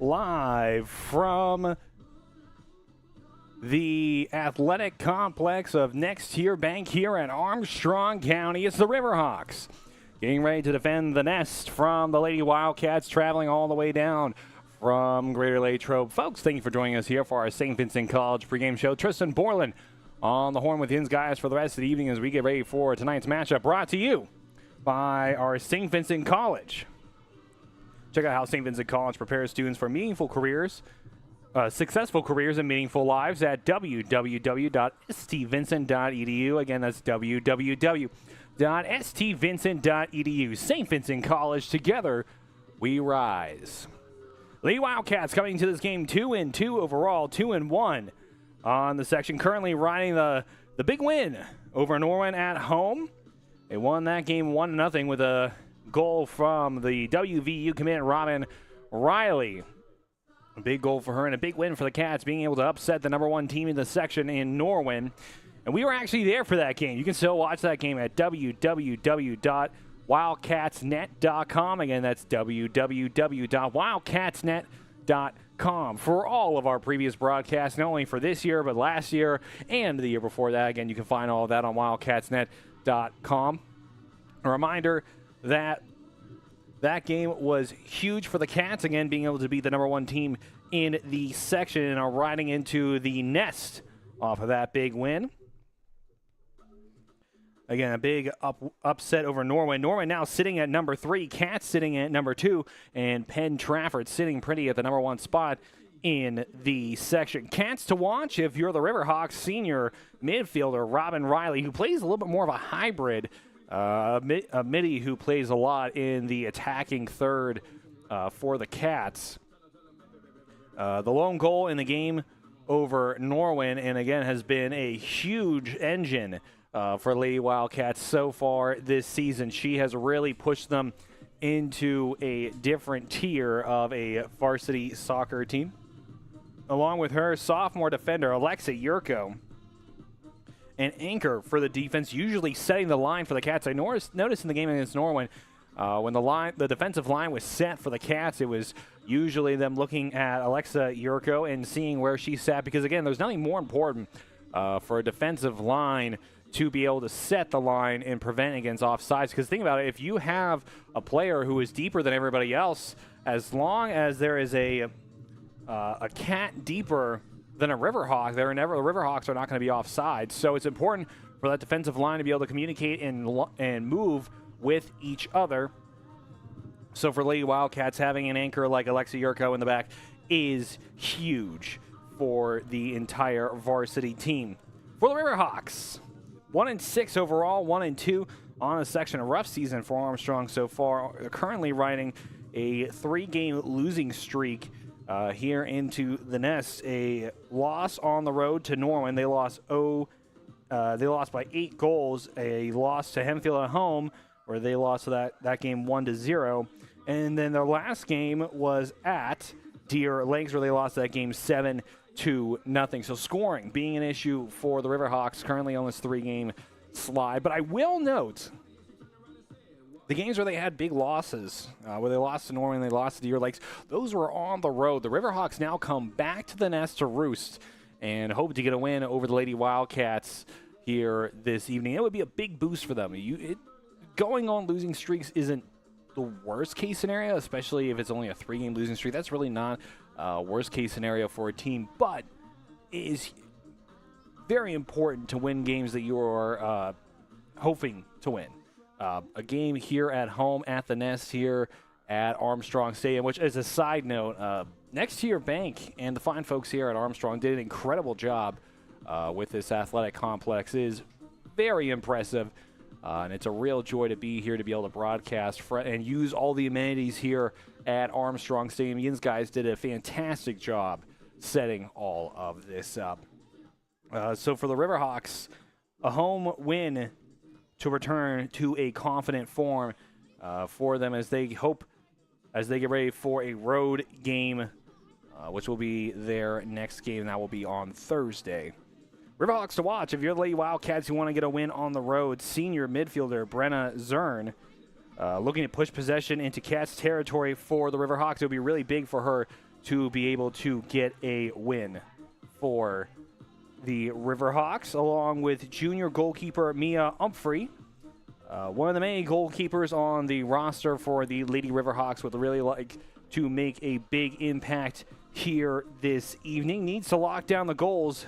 live from the athletic complex of Next Tier Bank here at Armstrong County. It's the Riverhawks getting ready to defend the nest from the Lady Wildcats, traveling all the way down from Greater Latrobe. Folks, thank you for joining us here for our St. Vincent College pregame show. Tristan Borland on the horn with his guys for the rest of the evening as we get ready for tonight's matchup, brought to you by our St. Vincent College. Check out how St. Vincent College prepares students for meaningful careers, successful careers and meaningful lives at www.stvincent.edu. Again, that's www.stvincent.edu. St. Vincent College, together we rise. Lady Wildcats coming into this game 2-2 overall, 2-1 on the section. Currently riding the big win over Norwin at home. They won that game 1-0 with a goal from the WVU commit, Robin Riley. A big goal for her and a big win for the Cats, being able to upset the #1 team in the section in Norwin. And we were actually there for that game. You can still watch that game at www.wildcatsnet.com. Again, that's www.wildcatsnet.com for all of our previous broadcasts, not only for this year, but last year and the year before that. Again, you can find all of that on wildcatsnet.com. A reminder that that game was huge for the Cats, again, being able to be the #1 team in the section and are riding into the nest off of that big win. Again, a big upset over Norwin. Norwin now sitting at number 3, Cats sitting at number 2, and Penn Trafford sitting pretty at the #1 spot in the section. Cats to watch if you're the Riverhawks. Senior midfielder Robin Riley, who plays a little bit more of a hybrid, a midi who plays a lot in the attacking third for the Cats. The lone goal in the game over Norwin, and again has been a huge engine for Lady Wildcats so far this season. She has really pushed them into a different tier of a varsity soccer team. Along with her, sophomore defender Alexa Yurko, an anchor for the defense, usually setting the line for the Cats. I noticed in the game against Norwin, when the defensive line was set for the Cats, it was usually them looking at Alexa Yurko and seeing where she sat, because, again, there's nothing more important for a defensive line to be able to set the line and prevent against offsides. Because think about it, if you have a player who is deeper than everybody else, as long as there is a Cat deeper than a Riverhawk, the Riverhawks are not going to be offside. So it's important for that defensive line to be able to communicate and move with each other. So for Lady Wildcats, having an anchor like Alexa Yurko in the back is huge for the entire varsity team. For the Riverhawks, 1-6 overall, 1-2 on a section. A rough season for Armstrong so far. They're currently riding a 3-game losing streak here into the nest. A loss on the road to Norwin. They lost by 8 goals. A loss to Hempfield at home, where they lost that game 1-0. And then their last game was at Deer Lakes, where they lost that game 7-0. So scoring being an issue for the Riverhawks currently on this 3-game slide. But I will note the games where they had big losses, where they lost to Norwin, they lost to Deer Lakes, those were on the road. The Riverhawks now come back to the nest to roost and hope to get a win over the Lady Wildcats here this evening. It would be a big boost for them. Going on losing streaks isn't the worst case scenario, especially if it's only a 3-game losing streak. That's really not worst case scenario for a team, but it is very important to win games that you are hoping to win. A game here at home at the nest here at Armstrong Stadium, which, as a side note, Next Tier Bank and the fine folks here at Armstrong did an incredible job with this athletic complex. It is very impressive, and it's a real joy to be here to be able to broadcast and use all the amenities here at Armstrong Stadium. Yin's guys did a fantastic job setting all of this up. So for the Riverhawks, a home win to return to a confident form for them as they get ready for a road game, which will be their next game. That will be on Thursday. Riverhawks to watch if you're the Lady Wildcats who want to get a win on the road. Senior midfielder Brenna Zern looking to push possession into Cats territory for the Riverhawks. It would be really big for her to be able to get a win for the Riverhawks, along with junior goalkeeper Mia Umphrey. One of the many goalkeepers on the roster for the Lady Riverhawks would really like to make a big impact here this evening. Needs to lock down the goals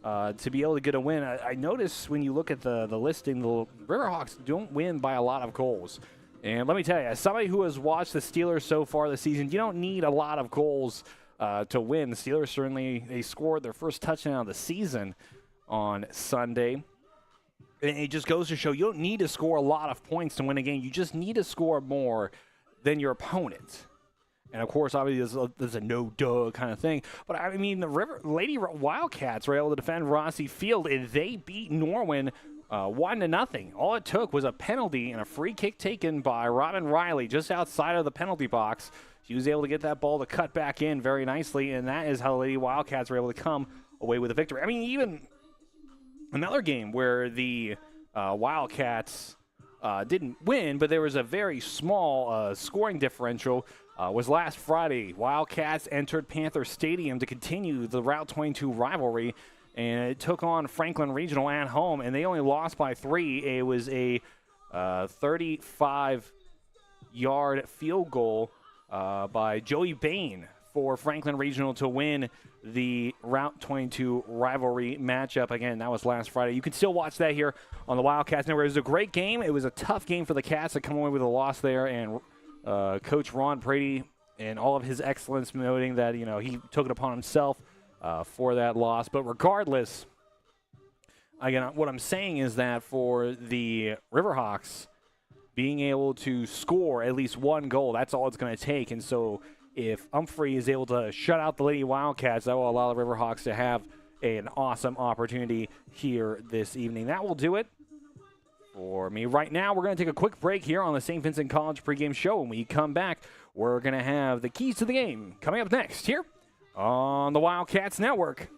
to be able to get a win. I notice when you look at the listing, the Riverhawks don't win by a lot of goals. And let me tell you, as somebody who has watched the Steelers so far this season, you don't need a lot of goals to win. The Steelers certainly, they scored their first touchdown of the season on Sunday. And it just goes to show you don't need to score a lot of points to win a game. You just need to score more than your opponent. And, of course, obviously, there's a no-duh kind of thing. But, I mean, the Lady Wildcats were able to defend Varsity Field, and they beat Norwin 1-0. All it took was a penalty and a free kick taken by Robin Riley just outside of the penalty box. She was able to get that ball to cut back in very nicely, and that is how the Lady Wildcats were able to come away with a victory. I mean, even another game where the Wildcats didn't win, but there was a very small scoring differential, was last Friday. Wildcats entered Panther Stadium to continue the Route 22 rivalry, and it took on Franklin Regional at home, and they only lost by 3. It was a 35-yard field goal by Joey Bain for Franklin Regional to win the Route 22 rivalry matchup. Again, that was last Friday. You can still watch that here on the Wildcats Network. It was a great game. It was a tough game for the Cats to come away with a loss there, and Coach Ron Brady and all of his excellence noting that, you know, he took it upon himself for that loss. But regardless, again, what I'm saying is that for the Riverhawks, being able to score at least one goal, that's all it's going to take. And so if Umphrey is able to shut out the Lady Wildcats, that will allow the Riverhawks to have an awesome opportunity here this evening. That will do it for me. Right now, we're going to take a quick break here on the St. Vincent College pregame show. When we come back, we're going to have the keys to the game coming up next here on the Wildcats Network.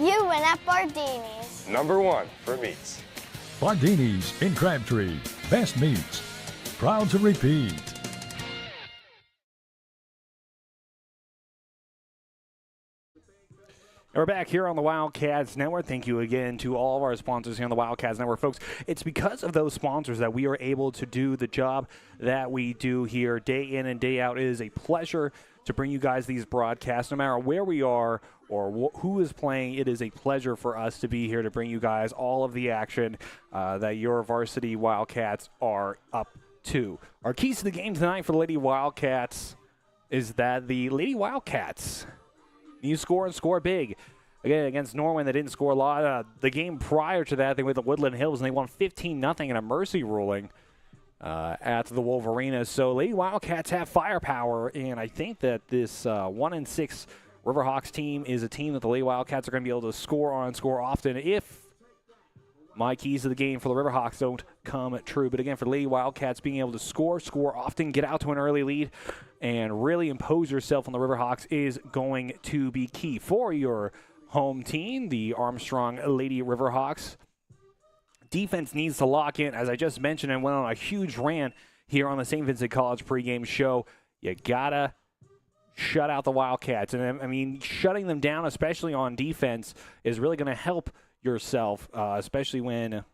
You win at Bardini's. #1 for meats. Bardini's in Crabtree. Best meats. Proud to repeat. We're back here on the Wildcats Network. Thank you again to all of our sponsors here on the Wildcats Network, folks. It's because of those sponsors that we are able to do the job that we do here day in and day out. It is a pleasure to bring you guys these broadcasts, no matter where we are or who is playing. It is a pleasure for us to be here to bring you guys all of the action that your varsity Wildcats are up to. Our keys to the game tonight for the Lady Wildcats is that the Lady Wildcats, you score and score big. Again, against Norwin, they didn't score a lot. The game prior to that, they went to Woodland Hills, and they won 15-0 in a mercy ruling at the Wolverines. So Lady Wildcats have firepower, and I think that this 1-6 Riverhawks team is a team that the Lady Wildcats are going to be able to score on and score often if my keys to the game for the Riverhawks don't come true. But again, for the Lady Wildcats, being able to score often, get out to an early lead, and really impose yourself on the Riverhawks is going to be key for your home team, the Armstrong Lady Riverhawks. Defense needs to lock in. As I just mentioned, and went on a huge rant here on the St. Vincent College pregame show. You gotta shut out the Wildcats. And I mean, shutting them down, especially on defense, is really going to help yourself, especially when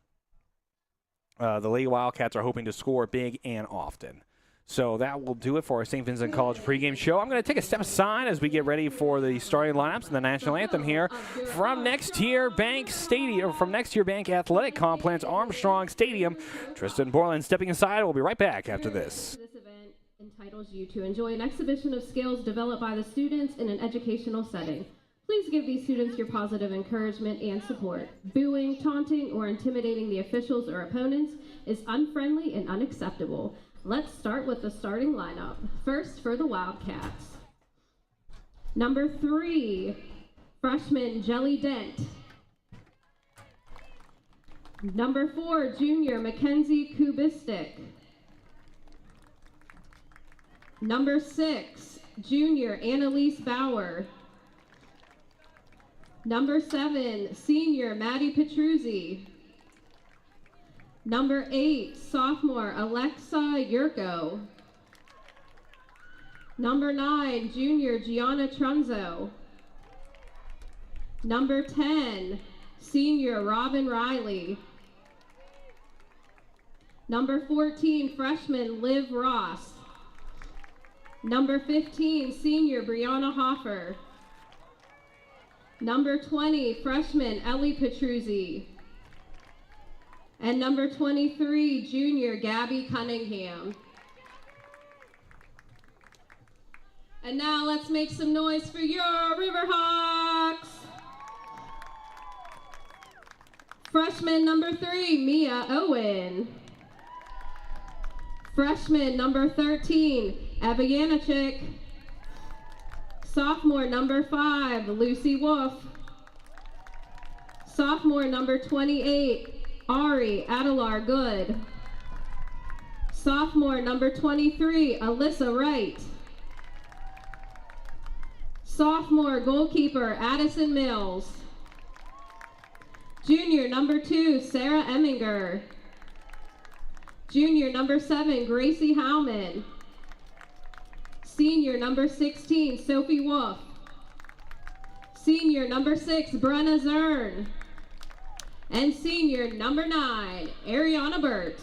the Lady Wildcats are hoping to score big and often. So that will do it for our St. Vincent College pregame show. I'm going to take a step aside as we get ready for the starting lineups and the national anthem here from Next Year Bank Stadium, from Next Year Bank Athletic Complex, Armstrong Stadium. Tristan Borland stepping aside. We'll be right back after this. This event entitles you to enjoy an exhibition of skills developed by the students in an educational setting. Please give these students your positive encouragement and support. Booing, taunting, or intimidating the officials or opponents is unfriendly and unacceptable. Let's start with the starting lineup. First for the Wildcats. Number 3, freshman Jelly Dent. Number 4, junior Mackenzie Kubistik. Number 6, junior Annalise Bauer. Number 7, senior Maddie Petruzzi. Number 8, sophomore Alexa Yurko. Number 9, junior Gianna Trunzo. Number 10, senior Robin Riley. Number 14, freshman Liv Ross. Number 15, senior Brianna Hoffer. Number 20, freshman Ellie Petruzzi. And number 23, junior Gabby Cunningham. And now let's make some noise for your Riverhawks. Freshman number 3, Mia Owen. Freshman number 13, Eva Yanachik. Sophomore number 5, Lucy Wolf. Sophomore number 28, Ari Adelar Good. Sophomore number 23, Alyssa Wright. Sophomore goalkeeper, Addison Mills. Junior number 2, Sarah Eminger. Junior number 7, Gracie Howman. Senior number 16, Sophie Wolf. Senior number 6, Brenna Zern. And senior number 9, Ariana Burt.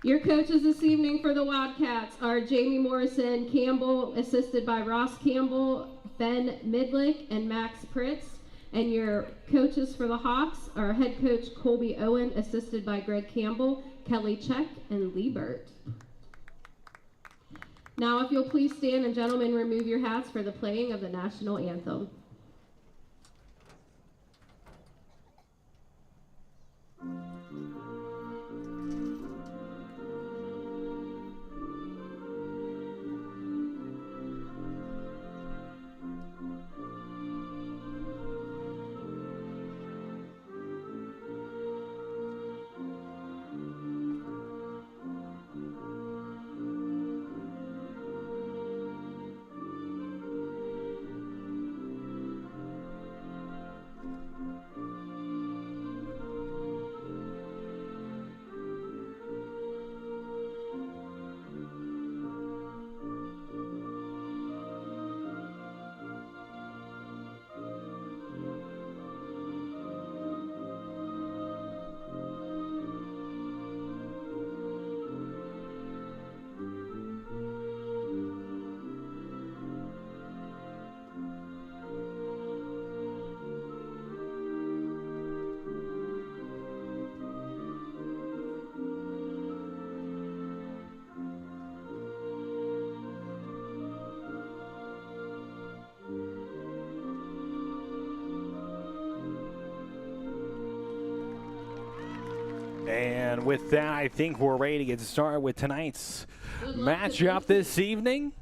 Your coaches this evening for the Wildcats are Jamie Morrison Campbell, assisted by Ross Campbell, Ben Midlick, and Max Pritz. And your coaches for the Hawks are head coach Colby Owen, assisted by Greg Campbell, Kelly Check, and Lee Burt. Now, if you'll please stand and gentlemen, remove your hats for the playing of the national anthem. And with that, I think we're ready to get started with tonight's matchup this evening.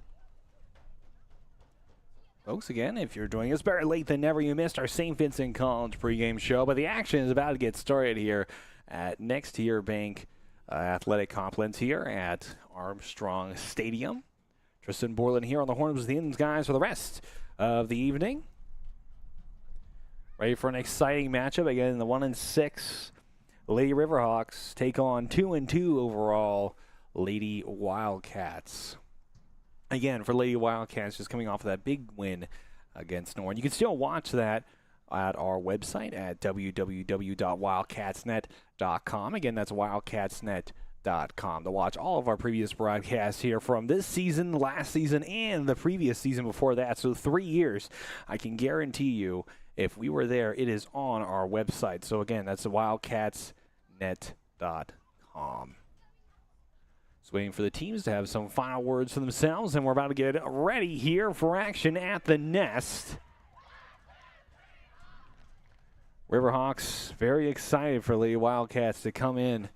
Folks, again, if you're joining us, better late than never. You missed our St. Vincent College pregame show, but the action is about to get started here at Next Year Bank Athletic Complex here at Armstrong Stadium. Tristan Borland here on the horns with the Indians guys for the rest of the evening. Ready for an exciting matchup. Again, the 1-6 Lady Riverhawks take on 2-2 overall Lady Wildcats. Again, for Lady Wildcats, just coming off of that big win against Norton. You can still watch that at our website at www.wildcatsnet.com. Again, that's wildcatsnet.com. to watch all of our previous broadcasts here from this season, last season, and the previous season before that. So 3 years. I can guarantee you, if we were there, it is on our website. So again, that's wildcatsnet.com. Just waiting for the teams to have some final words for themselves, and we're about to get ready here for action at the Nest. Riverhawks very excited for Lady Wildcats to come in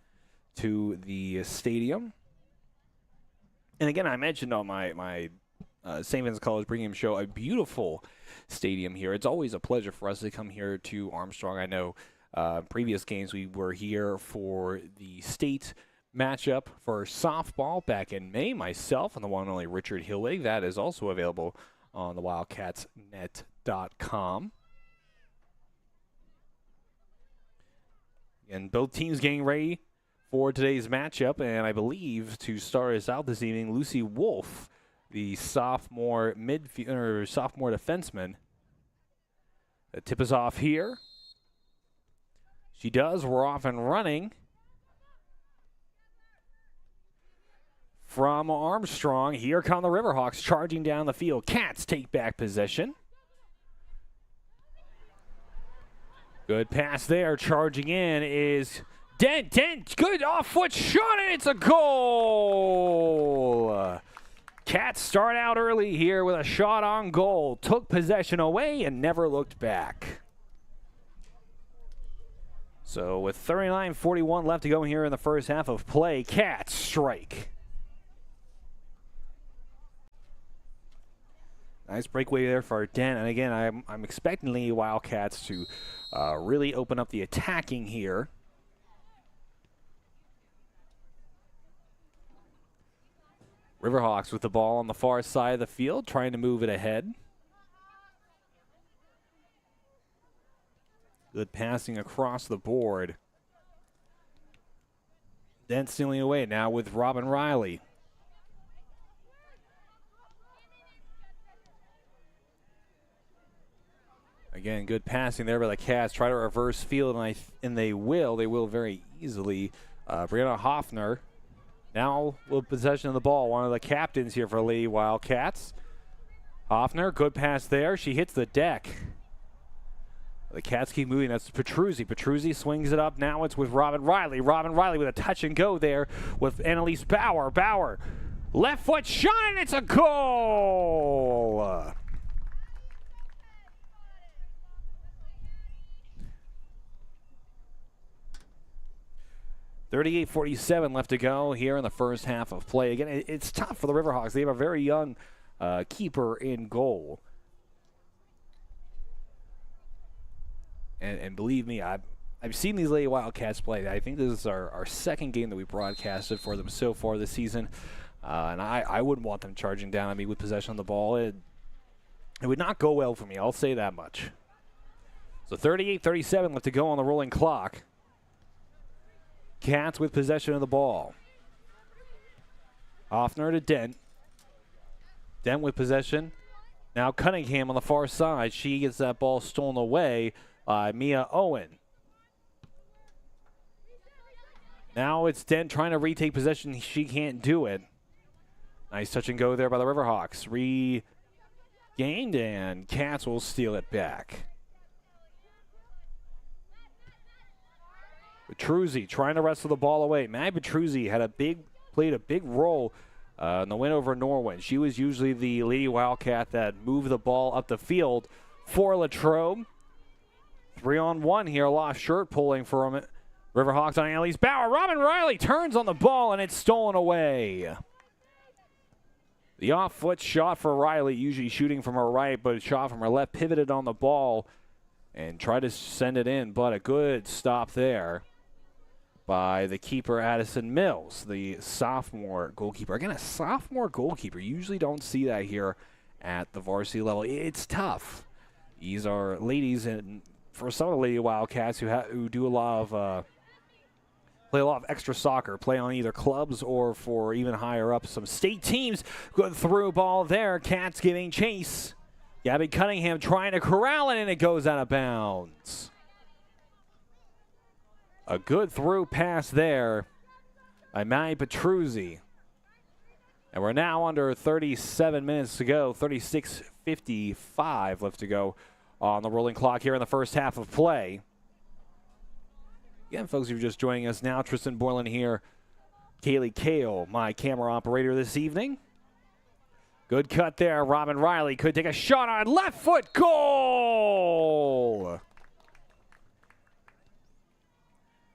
to the stadium. And again, I mentioned on my St. Vincent College pregame show, a beautiful stadium here. It's always a pleasure for us to come here to Armstrong. I know previous games we were here for the state matchup for softball back in May. Myself and the one and only Richard Hillwig. That is also available on the wildcatsnet.com. And both teams getting ready for today's matchup, and I believe to start us out this evening, Lucy Wolf, the sophomore defenseman, tip us off here. She does. We're off and running from Armstrong. Here come the Riverhawks charging down the field. Cats take back possession. Good pass there. Charging in is Dent. Good off-foot shot, and it's a goal. Cats start out early here with a shot on goal. Took possession away and never looked back. So with 39:41 left to go here in the first half of play, Cats strike. Nice breakaway there for Dent. And again, I'm expecting the Wildcats to really open up the attacking here. Riverhawks with the ball on the far side of the field, trying to move it ahead. Good passing across the board. Dent stealing away now with Robin Riley. Again, good passing there by the Cats. Try to reverse field, and they will. They will very easily. Brianna Hoffner now with possession of the ball. One of the captains here for Lady Wildcats. Hoffner, good pass there. She hits the deck. The Cats keep moving. That's Petruzzi. Petruzzi swings it up. Now it's with Robin Riley. Robin Riley with a touch and go there with Annalise Bauer. Bauer, left foot shot, and it's a goal. 38:47 left to go here in the first half of play. Again, it's tough for the Riverhawks. They have a very young keeper in goal. And believe me, I've seen these Lady Wildcats play. I think this is our second game that we broadcasted for them so far this season. And I wouldn't want them charging down on me with possession of the ball. It would not go well for me, I'll say that much. So 38:37 left to go on the rolling clock. Cats with possession of the ball. Hoffner to Dent. Dent with possession. Now Cunningham on the far side. She gets that ball stolen away by Mia Owen. Now it's Dent trying to retake possession. She can't do it. Nice touch and go there by the Riverhawks. Regained, and Cats will steal it back. Petruzzi trying to wrestle the ball away. Maggie Petruzzi played a big role in the win over Norway. She was usually the Lady Wildcat that moved the ball up the field for Latrobe. 3-on-1 here. Lost shirt pulling for Riverhawks on Annalise Bauer. Robin Riley turns on the ball, and it's stolen away. The off-foot shot for Riley, usually shooting from her right, but a shot from her left, pivoted on the ball and tried to send it in, but a good stop there by the keeper, Addison Mills, the sophomore goalkeeper. Again, a sophomore goalkeeper. You usually don't see that here at the varsity level. It's tough. These are ladies, and for some of the Lady Wildcats who do a lot of play a lot of extra soccer, play on either clubs or for even higher up some state teams. Good through ball there. Cats giving chase. Gabby Cunningham trying to corral it, and it goes out of bounds. A good through pass there by Maddie Petruzzi. And we're now under 37 minutes to go, 36:55 left to go on the rolling clock here in the first half of play. Again, folks, if you're just joining us now, Tristan Borland here, Kaylee Kale, my camera operator this evening. Good cut there. Robin Riley could take a shot on left foot. Goal!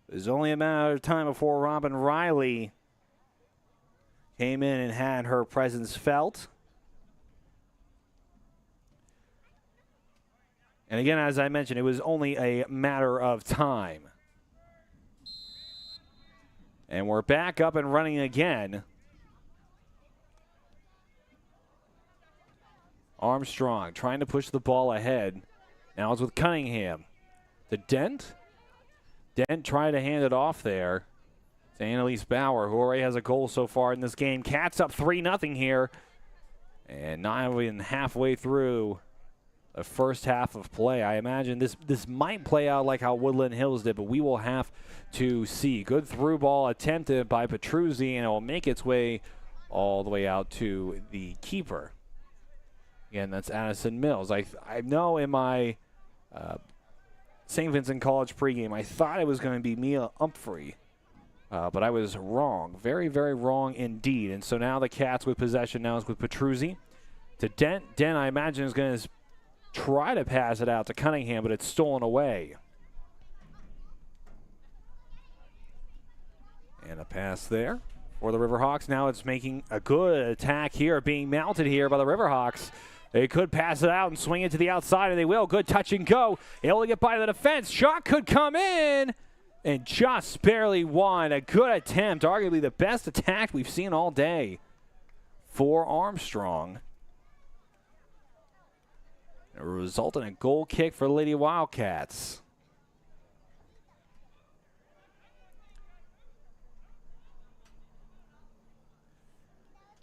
It was only a matter of time before Robin Riley came in and had her presence felt. And again, as I mentioned, it was only a matter of time. And we're back up and running again. Armstrong trying to push the ball ahead. Now it's with Cunningham. To Dent. Dent trying to hand it off there to Annalise Bauer, who already has a goal so far in this game. Cats up 3-0 here. And not even halfway through the first half of play. I imagine this might play out like how Woodland Hills did, but we will have to see. Good through ball attempted by Petruzzi, and it will make its way all the way out to the keeper. Again, that's Addison Mills. I know in my St. Vincent College pregame, I thought it was going to be Mia Umphrey, but I was wrong. Very, very wrong indeed. And so now the Cats with possession now is with Petruzzi to Dent. Dent, I imagine, is going to try to pass it out to Cunningham, but it's stolen away. And a pass there for the Riverhawks. Now it's making a good attack here, being mounted here by the Riverhawks. They could pass it out and swing it to the outside, and they will. Good touch and go. Able to get by the defense. Shot could come in, and just barely won. A good attempt, arguably the best attack we've seen all day for Armstrong. It will result in a goal kick for the Lady Wildcats.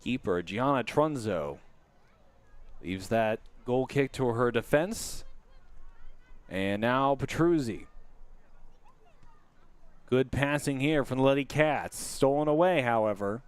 Keeper Gianna Trunzo leaves that goal kick to her defense. And now Petruzzi. Good passing here from the Lady Cats. Stolen away, however.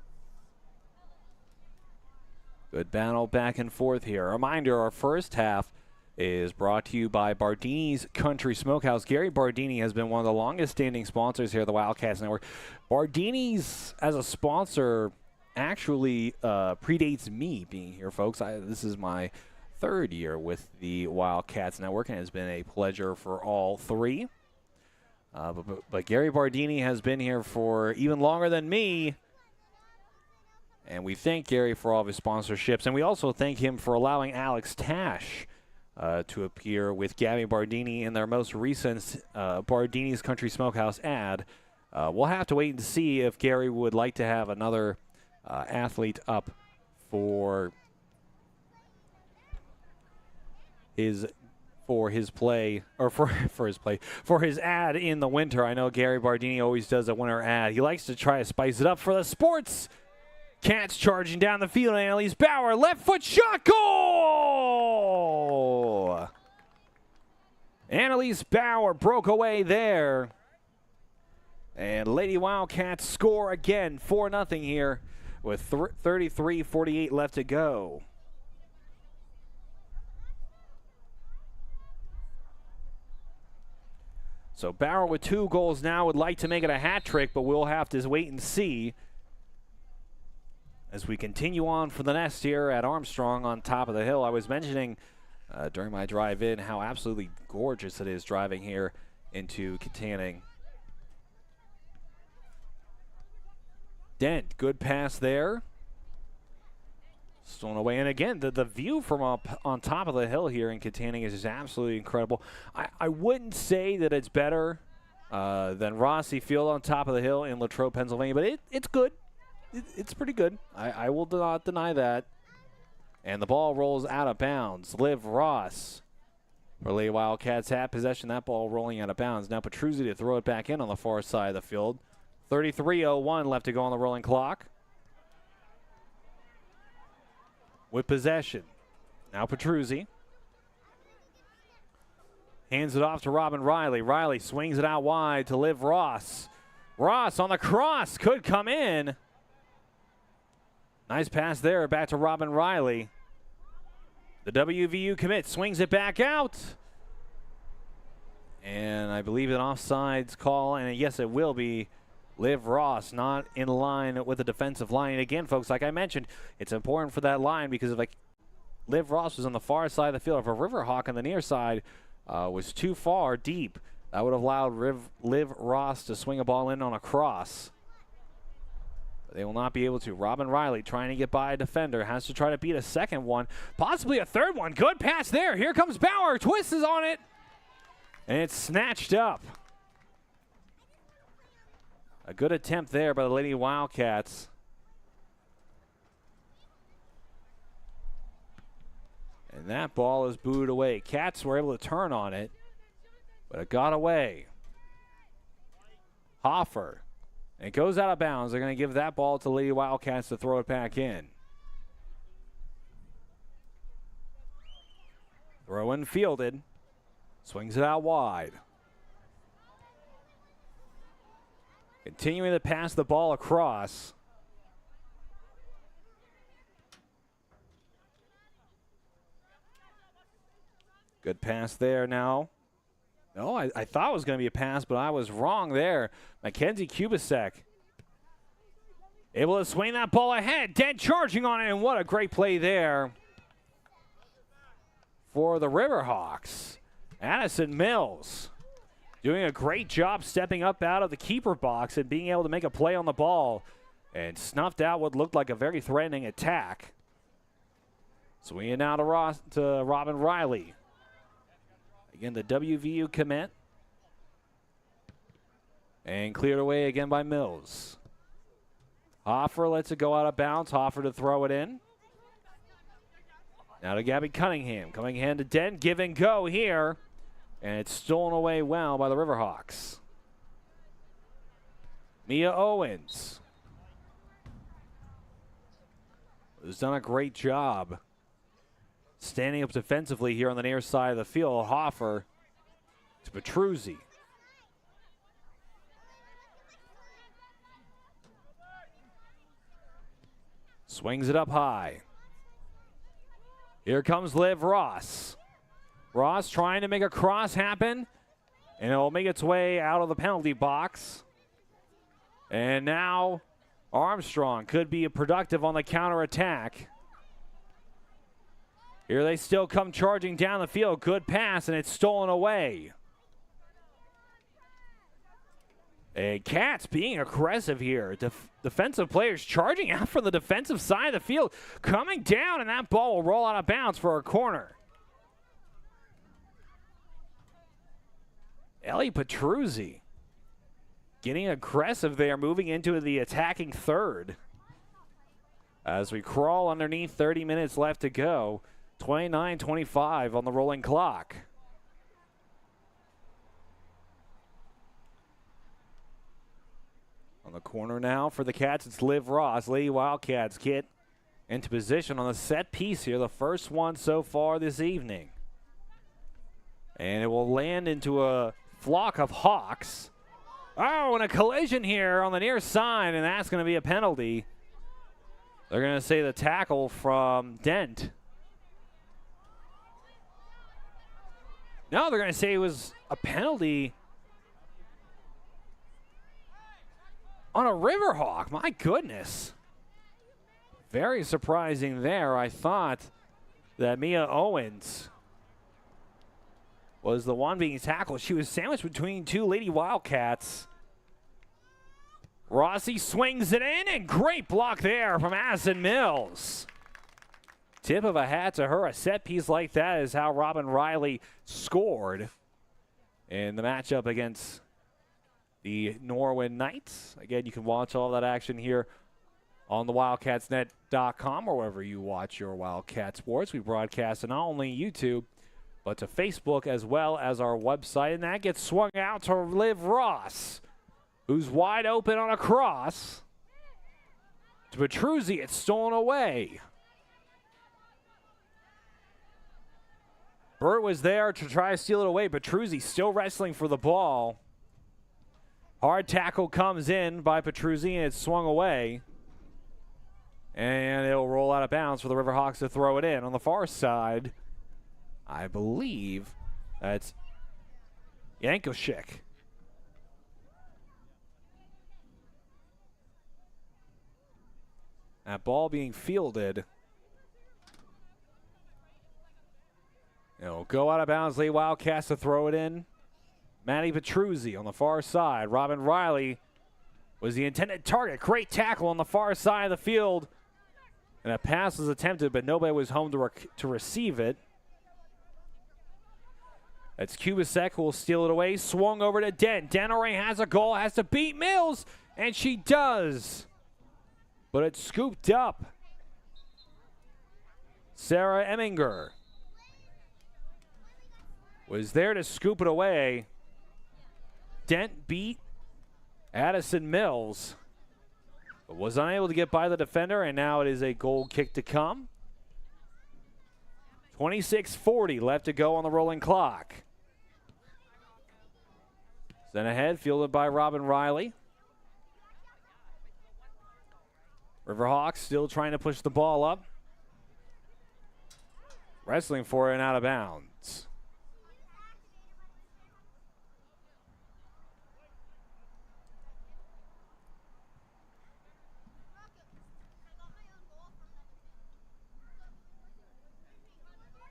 Good battle back and forth here. A reminder, our first half is brought to you by Bardini's Country Smokehouse. Gary Bardini has been one of the longest standing sponsors here at the Wildcats Network. Bardini's as a sponsor actually predates me being here, folks. This is my third year with the Wildcats Network, and it's been a pleasure for all three. But Gary Bardini has been here for even longer than me. And we thank Gary for all of his sponsorships. And we also thank him for allowing Alex Tash to appear with Gabby Bardini in their most recent Bardini's Country Smokehouse ad. We'll have to wait and see if Gary would like to have another athlete up for his play, or for his ad in the winter. I know Gary Bardini always does a winter ad. He likes to try to spice it up for the sports. Cats charging down the field. Annalise Bauer, left foot shot, goal! Annalise Bauer broke away there. And Lady Wildcats score again, 4-0 here with 33:48 left to go. So Bauer with 2 goals now would like to make it a hat trick, but we'll have to wait and see as we continue on for the nest here at Armstrong on top of the hill. I was mentioning during my drive in how absolutely gorgeous it is driving here into Katanning. Dent, good pass there. Stolen away. And again, the view from up on top of the hill here in Katanning is just absolutely incredible. I wouldn't say that it's better than Rossi Field on top of the hill in Latrobe, Pennsylvania, but it's good. It's pretty good. I will not deny that. And the ball rolls out of bounds. Liv Ross for Lady Wildcats had possession. That ball rolling out of bounds. Now Petruzzi to throw it back in on the far side of the field. 33:01 left to go on the rolling clock. With possession. Now Petruzzi. Hands it off to Robin Riley. Riley swings it out wide to Liv Ross. Ross on the cross could come in. Nice pass there back to Robin Riley. The WVU commit swings it back out. And I believe an offsides call, and yes, it will be. Liv Ross not in line with the defensive line. And again, folks, like I mentioned, it's important for that line because if Liv Ross was on the far side of the field, if a Riverhawk on the near side was too far deep, that would have allowed Liv Ross to swing a ball in on a cross. But they will not be able to. Robin Riley trying to get by a defender, has to try to beat a second one, possibly a third one. Good pass there. Here comes Bauer, twists on it, and it's snatched up. A good attempt there by the Lady Wildcats. And that ball is booed away. Cats were able to turn on it, but it got away. Hoffer. And it goes out of bounds. They're going to give that ball to the Lady Wildcats to throw it back in. Throw in fielded. Swings it out wide. Continuing to pass the ball across. Good pass there now. No, I thought it was going to be a pass, but I was wrong there. Mackenzie Kubasek able to swing that ball ahead. Dead charging on it, and what a great play there for the Riverhawks. Addison Mills doing a great job stepping up out of the keeper box and being able to make a play on the ball and snuffed out what looked like a very threatening attack. Swinging now to Robin Riley. Again, the WVU commit. And cleared away again by Mills. Hoffer lets it go out of bounds. Hoffer to throw it in. Now to Gabby Cunningham. Cunningham to Dent. Give and go here. And it's stolen away well by the Riverhawks. Mia Owens has done a great job standing up defensively here on the near side of the field. Hoffer to Petruzzi. Swings it up high. Here comes Liv Ross. Ross trying to make a cross happen, and it will make its way out of the penalty box. And now Armstrong could be productive on the counterattack. Here they still come charging down the field. Good pass, and it's stolen away. And Cats being aggressive here. Defensive players charging out from the defensive side of the field. Coming down, and that ball will roll out of bounds for a corner. Ellie Petruzzi getting aggressive there, moving into the attacking third. As we crawl underneath, 30 minutes left to go. 29-25 on the rolling clock. On the corner now for the Cats, it's Liv Ross. Lady Wildcats get into position on the set piece here, the first one so far this evening. And it will land into a flock of Hawks. Oh, and a collision here on the near side, and that's going to be a penalty. They're going to say the tackle from Dent. No, they're going to say it was a penalty on a Riverhawk. My goodness. Very surprising there. I thought that Mia Owens was the one being tackled. She was sandwiched between two Lady Wildcats. Rossi swings it in, and great block there from Addison Mills. Tip of a hat to her. A set piece like that is how Robin Riley scored in the matchup against the Norwin Knights. Again, you can watch all that action here on the WildcatsNet.com or wherever you watch your Wildcat sports. We broadcast on not only YouTube, but to Facebook as well as our website. And that gets swung out to Liv Ross, who's wide open on a cross. To Petruzzi, it's stolen away. Burt was there to try to steal it away. Petruzzi still wrestling for the ball. Hard tackle comes in by Petruzzi, and it's swung away. And it'll roll out of bounds for the Riverhawks to throw it in. On the far side, I believe that's Yankoshik. That ball being fielded. It'll go out of bounds. Lee Wildcats to throw it in. Matty Petruzzi on the far side. Robin Riley was the intended target. Great tackle on the far side of the field. And a pass was attempted, but nobody was home to receive it. That's Kubasek who will steal it away. Swung over to Dent. Dent already has a goal. Has to beat Mills. And she does. But it's scooped up. Sarah Eminger was there to scoop it away. Dent beat Addison Mills, but was unable to get by the defender, and now it is a goal kick to come. 26:40 left to go on the rolling clock. Sent ahead, fielded by Robin Riley. Riverhawks still trying to push the ball up. Wrestling for it and out of bounds.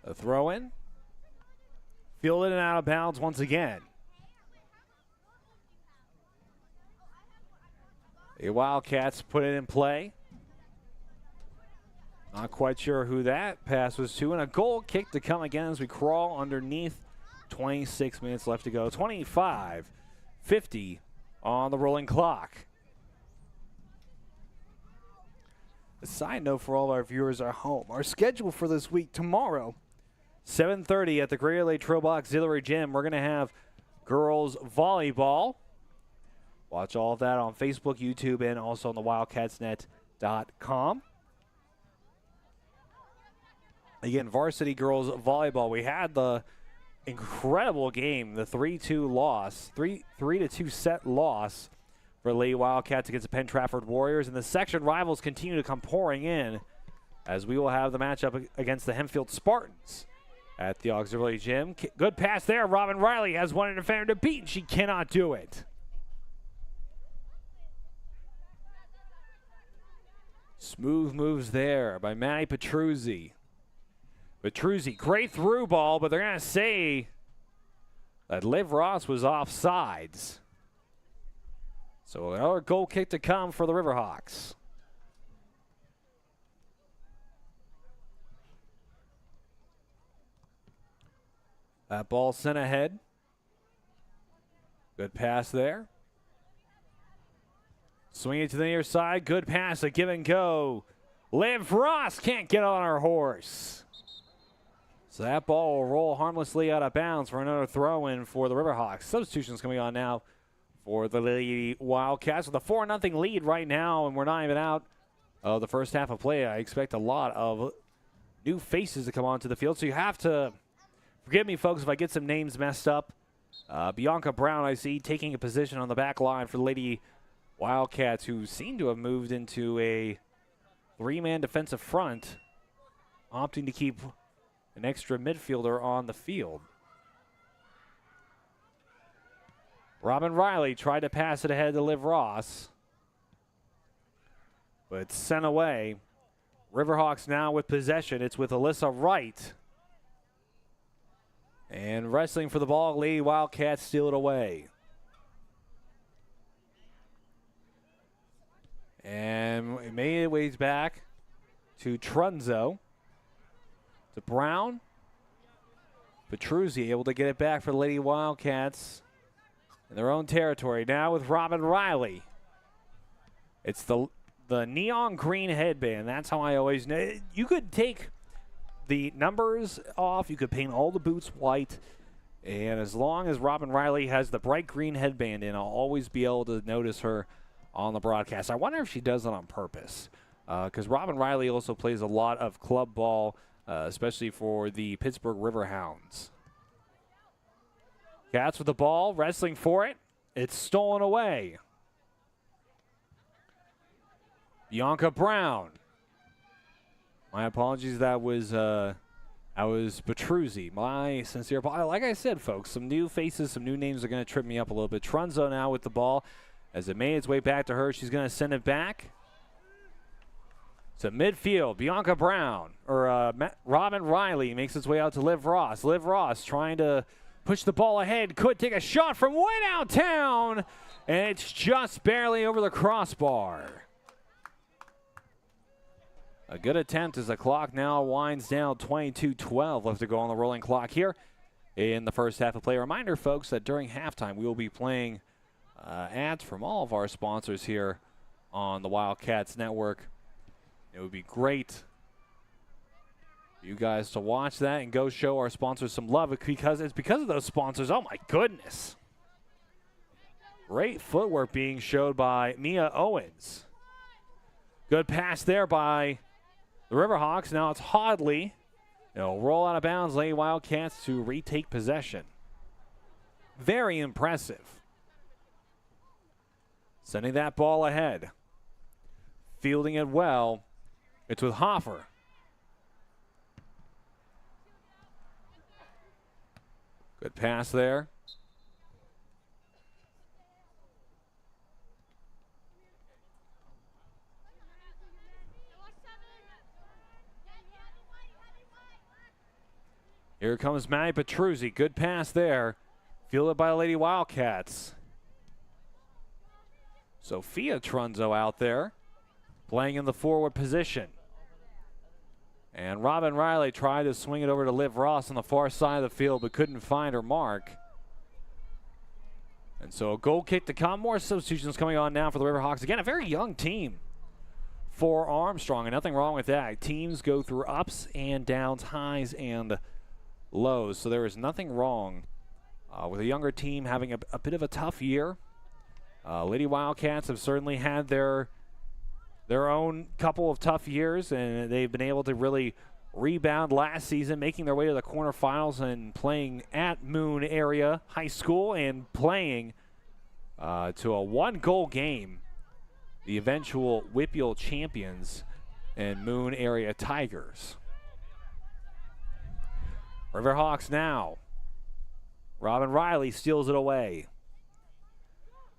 A throw in. Fielded and out of bounds once again. The Wildcats put it in play. Not quite sure who that pass was to. And a goal kick to come again as we crawl underneath. 26 minutes left to go. 25:50 on the rolling clock. A side note for all our viewers at home. Our schedule for this week tomorrow, 7:30 at the Greater Latrobe Auxiliary Gym. We're going to have girls volleyball. Watch all of that on Facebook, YouTube, and also on the wildcatsnet.com. Again, varsity girls volleyball. We had the incredible game, the 3-2 loss, 3-2 set loss for Lady Wildcats against the Penn Trafford Warriors. And the section rivals continue to come pouring in as we will have the matchup against the Hempfield Spartans at the Auxiliary Gym. Good pass there. Robin Riley has one defender to beat, and she cannot do it. Smooth moves there by Matty Petruzzi. Petruzzi, great through ball, but they're going to say that Liv Ross was offsides. So another goal kick to come for the Riverhawks. That ball sent ahead. Good pass there. Swing it to the near side. Good pass, a give and go. Liv Ross can't get on her horse. So that ball will roll harmlessly out of bounds for another throw-in for the Riverhawks. Substitutions coming on now for the Lady Wildcats with a 4-0 lead right now, and we're not even out of the first half of play. I expect a lot of new faces to come onto the field, so you have to forgive me, folks, if I get some names messed up. Bianca Brown, I see, taking a position on the back line for the Lady Wildcats, who seem to have moved into a three-man defensive front, opting to keep an extra midfielder on the field. Robin Riley tried to pass it ahead to Liv Ross, but it's sent away. Riverhawks now with possession. It's with Alyssa Wright. And wrestling for the ball, Lady Wildcats steal it away. And it made its way back to Trunzo. To Brown. Petruzzi able to get it back for the Lady Wildcats in their own territory. Now with Robin Riley. It's the neon green headband. That's how I always know. You could take the numbers off. You could paint all the boots white. And as long as Robin Riley has the bright green headband in, I'll always be able to notice her on the broadcast. I wonder if she does it on purpose. Because Robin Riley also plays a lot of club ball, especially for the Pittsburgh Riverhounds. Cats with the ball, wrestling for it. It's stolen away. Bianca Brown. My apologies, that was Petruzzi. My sincere apologies. Like I said, folks, some new faces, some new names are going to trip me up a little bit. Trunzo now with the ball. As it made its way back to her, she's going to send it back. To midfield, Bianca Brown, or Robin Riley makes its way out to Liv Ross. Liv Ross trying to push the ball ahead. Could take a shot from way downtown, and it's just barely over the crossbar. A good attempt as the clock now winds down. 22-12 left to go on the rolling clock here in the first half of play. A reminder, folks, that during halftime we will be playing ads from all of our sponsors here on the Wildcats Network. It would be great for you guys to watch that and go show our sponsors some love, because it's because of those sponsors. Oh, my goodness. Great footwork being showed by Mia Owens. Good pass there by the Riverhawks. Now it's Hodley. It'll roll out of bounds. Lady Wildcats to retake possession. Very impressive. Sending that ball ahead. Fielding it well. It's with Hoffer. Good pass there. Here comes Maddie Petruzzi. Good pass there. Fielded by the Lady Wildcats. Sophia Trunzo out there, playing in the forward position. And Robin Riley tried to swing it over to Liv Ross on the far side of the field, but couldn't find her mark. And so a goal kick to come. More substitutions coming on now for the Riverhawks. Again, a very young team for Armstrong, and nothing wrong with that. Teams go through ups and downs, highs and lows. So there is nothing wrong with a younger team having a bit of a tough year. Lady Wildcats have certainly had their own couple of tough years, and they've been able to really rebound last season, making their way to the quarterfinals and playing at Moon Area High School and playing to a one-goal game, the eventual WPIAL champions and Moon Area Tigers. Riverhawks now. Robin Riley steals it away.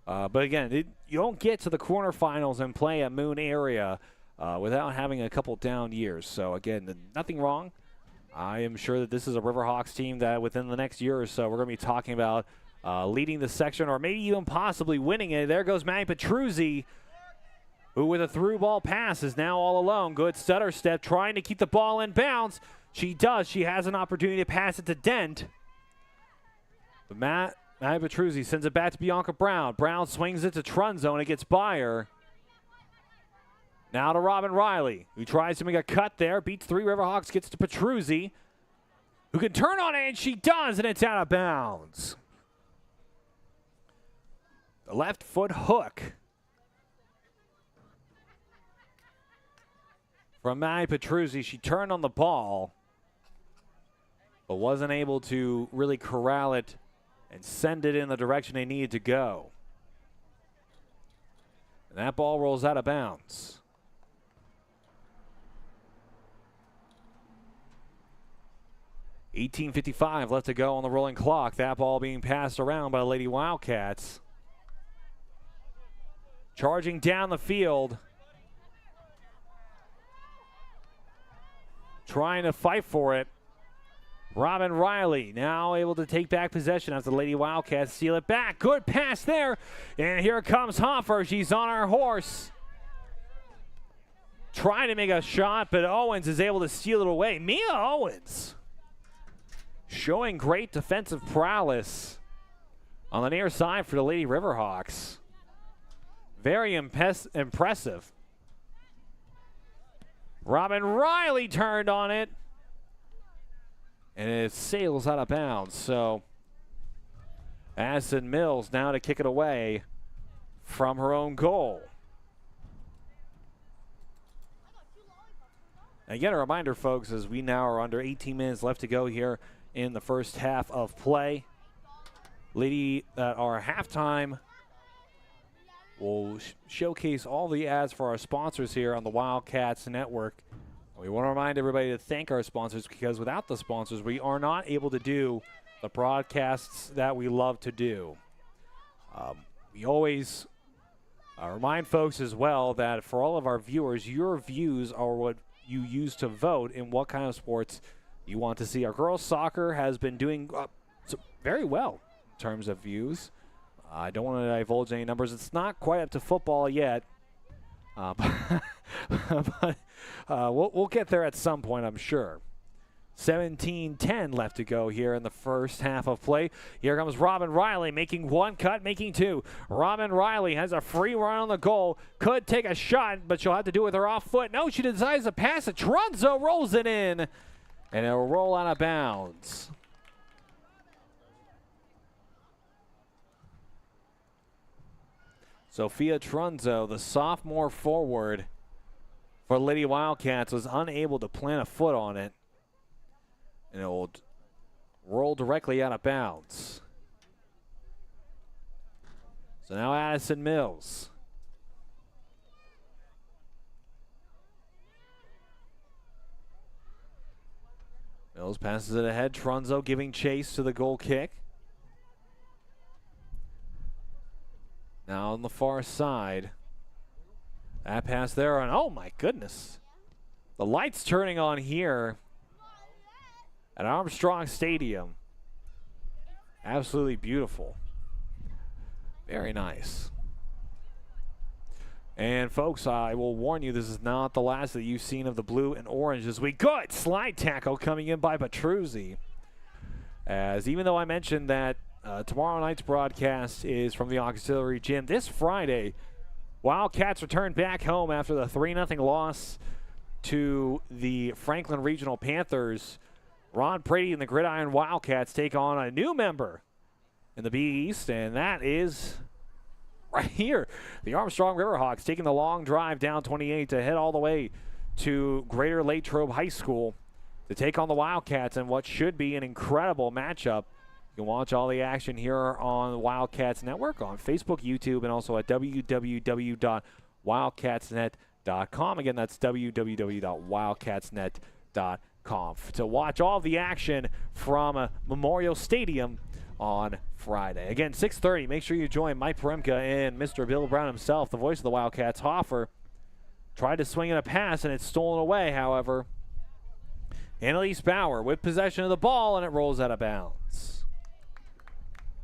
But again, you don't get to the quarterfinals and play at Moon Area without having a couple down years. So again, nothing wrong. I am sure that this is a Riverhawks team that within the next year or so we're going to be talking about leading the section or maybe even possibly winning it. There goes Maddie Petruzzi, who with a through ball pass is now all alone. Good stutter step, trying to keep the ball in bounds. She does. She has an opportunity to pass it to Dent. But Maddie Petruzzi sends it back to Bianca Brown. Brown swings it to Trunzo, and it gets by her. Now to Robin Riley, who tries to make a cut there. Beats three Riverhawks, gets to Petruzzi, who can turn on it, and she does, and it's out of bounds. The left foot hook from Maddie Petruzzi. She turned on the ball, but wasn't able to really corral it and send it in the direction they needed to go. And that ball rolls out of bounds. 18:55 left to go on the rolling clock. That ball being passed around by the Lady Wildcats. Charging down the field. Trying to fight for it. Robin Riley now able to take back possession as the Lady Wildcats steal it back. Good pass there. And here comes Hoffer. She's on her horse. Trying to make a shot, but Owens is able to steal it away. Mia Owens showing great defensive prowess on the near side for the Lady Riverhawks. Very impressive. Robin Riley turned on it. And it sails out of bounds. So Addison Mills now to kick it away from her own goal. Again, a reminder, folks, as we now are under 18 minutes left to go here in the first half of play. Lady, our halftime we'll showcase all the ads for our sponsors here on the Wildcats Network. We want to remind everybody to thank our sponsors, because without the sponsors, we are not able to do the broadcasts that we love to do. We always remind folks as well that for all of our viewers, your views are what you use to vote in what kind of sports you want to see. Our girls soccer has been doing very well in terms of views. I don't want to divulge any numbers. It's not quite up to football yet. But we'll get there at some point, I'm sure. 17-10 left to go here in the first half of play. Here comes Robin Riley making one cut, making two. Robin Riley has a free run on the goal. Could take a shot, but she'll have to do it with her off foot. No, she decides to pass it. Trunzo rolls it in, and it'll roll out of bounds. Sophia Trunzo, the sophomore forward for Lady Wildcats, was unable to plant a foot on it, and it will roll directly out of bounds. So now Addison Mills. Mills passes it ahead. Trunzo giving chase to the goal kick. Now on the far side. That pass there, and oh my goodness. The lights turning on here at Armstrong Stadium. Absolutely beautiful. Very nice. And folks, I will warn you, this is not the last that you've seen of the blue and orange this week. Good slide tackle coming in by Petruzzi. As even though I mentioned that tomorrow night's broadcast is from the auxiliary gym, this Friday, Wildcats return back home after the 3-0 loss to the Franklin Regional Panthers. Ron Brady and the Gridiron Wildcats take on a new member in the B East, and that is right here. The Armstrong Riverhawks taking the long drive down 28 to head all the way to Greater Latrobe High School to take on the Wildcats in what should be an incredible matchup. You can watch all the action here on the Wildcats Network on Facebook, YouTube, and also at www.wildcatsnet.com. Again, that's www.wildcatsnet.com to watch all the action from Memorial Stadium on Friday. Again, 6:30. Make sure you join Mike Paremka and Mr. Bill Brown himself, the voice of the Wildcats. Hoffer tried to swing in a pass, and it's stolen away, however. Annalise Bauer with possession of the ball, and it rolls out of bounds.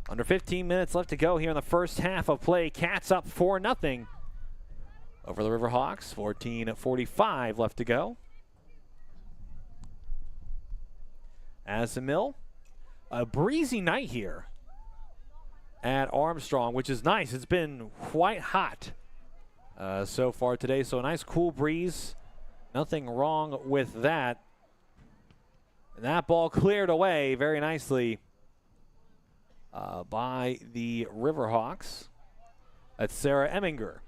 Under 15 minutes left to go here in the first half of play. Cats up 4-0 over the Riverhawks. 14:45 left to go. Addison Mill. A breezy night here at Armstrong, which is nice. It's been quite hot so far today, so a nice cool breeze. Nothing wrong with that. And that ball cleared away very nicely by the Riverhawks. That's Sarah Eminger.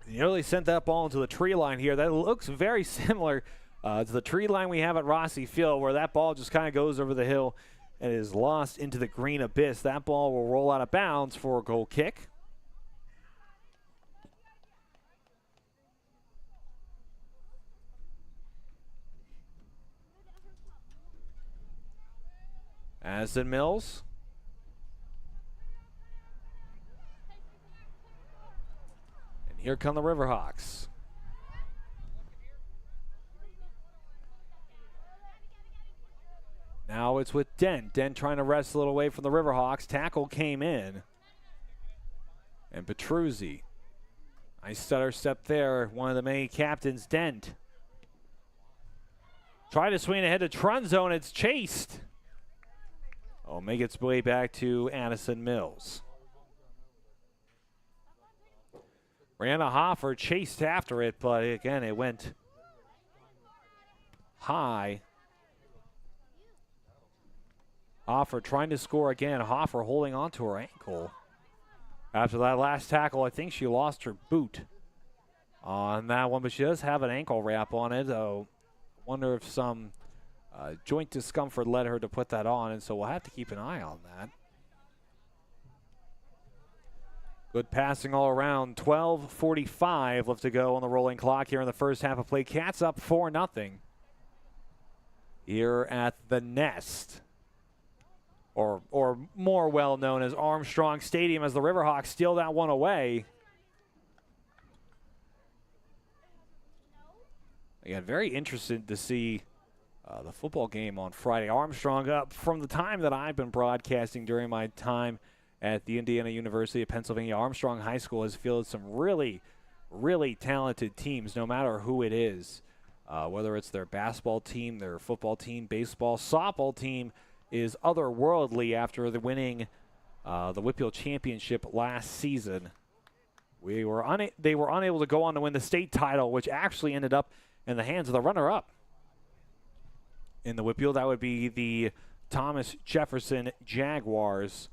He nearly sent that ball into the tree line here. That looks very similar to the tree line we have at Rossi Field, where that ball just kind of goes over the hill and is lost into the green abyss. That ball will roll out of bounds for a goal kick. Addison Mills. And here come the Riverhawks. Now it's with Dent. Dent trying to wrestle it away from the Riverhawks. Tackle came in. And Petruzzi. Nice stutter step there. One of the main captains, Dent. Try to swing ahead to Trunzo, and it's chased. Oh, make its way back to Addison Mills. Brianna Hoffer chased after it, but again, it went high. Hoffer trying to score again. Hoffer holding on to her ankle. After that last tackle, I think she lost her boot on that one, but she does have an ankle wrap on it. I wonder if some joint discomfort led her to put that on, and so we'll have to keep an eye on that. Good passing all around. 12:45 left to go on the rolling clock here in the first half of play. Cats up 4-0 here at the Nest, or more well known as Armstrong Stadium, as the Riverhawks steal that one away. Again, very interested to see the football game on Friday. Armstrong, up from the time that I've been broadcasting during my time at the Indiana University of Pennsylvania, Armstrong High School has fielded some really, really talented teams, no matter who it is. Whether it's their basketball team, their football team, baseball, softball team is otherworldly after the winning the WPIAL championship last season. They were unable to go on to win the state title, which actually ended up in the hands of the runner-up in the WPIAL. That would be the Thomas Jefferson Jaguars.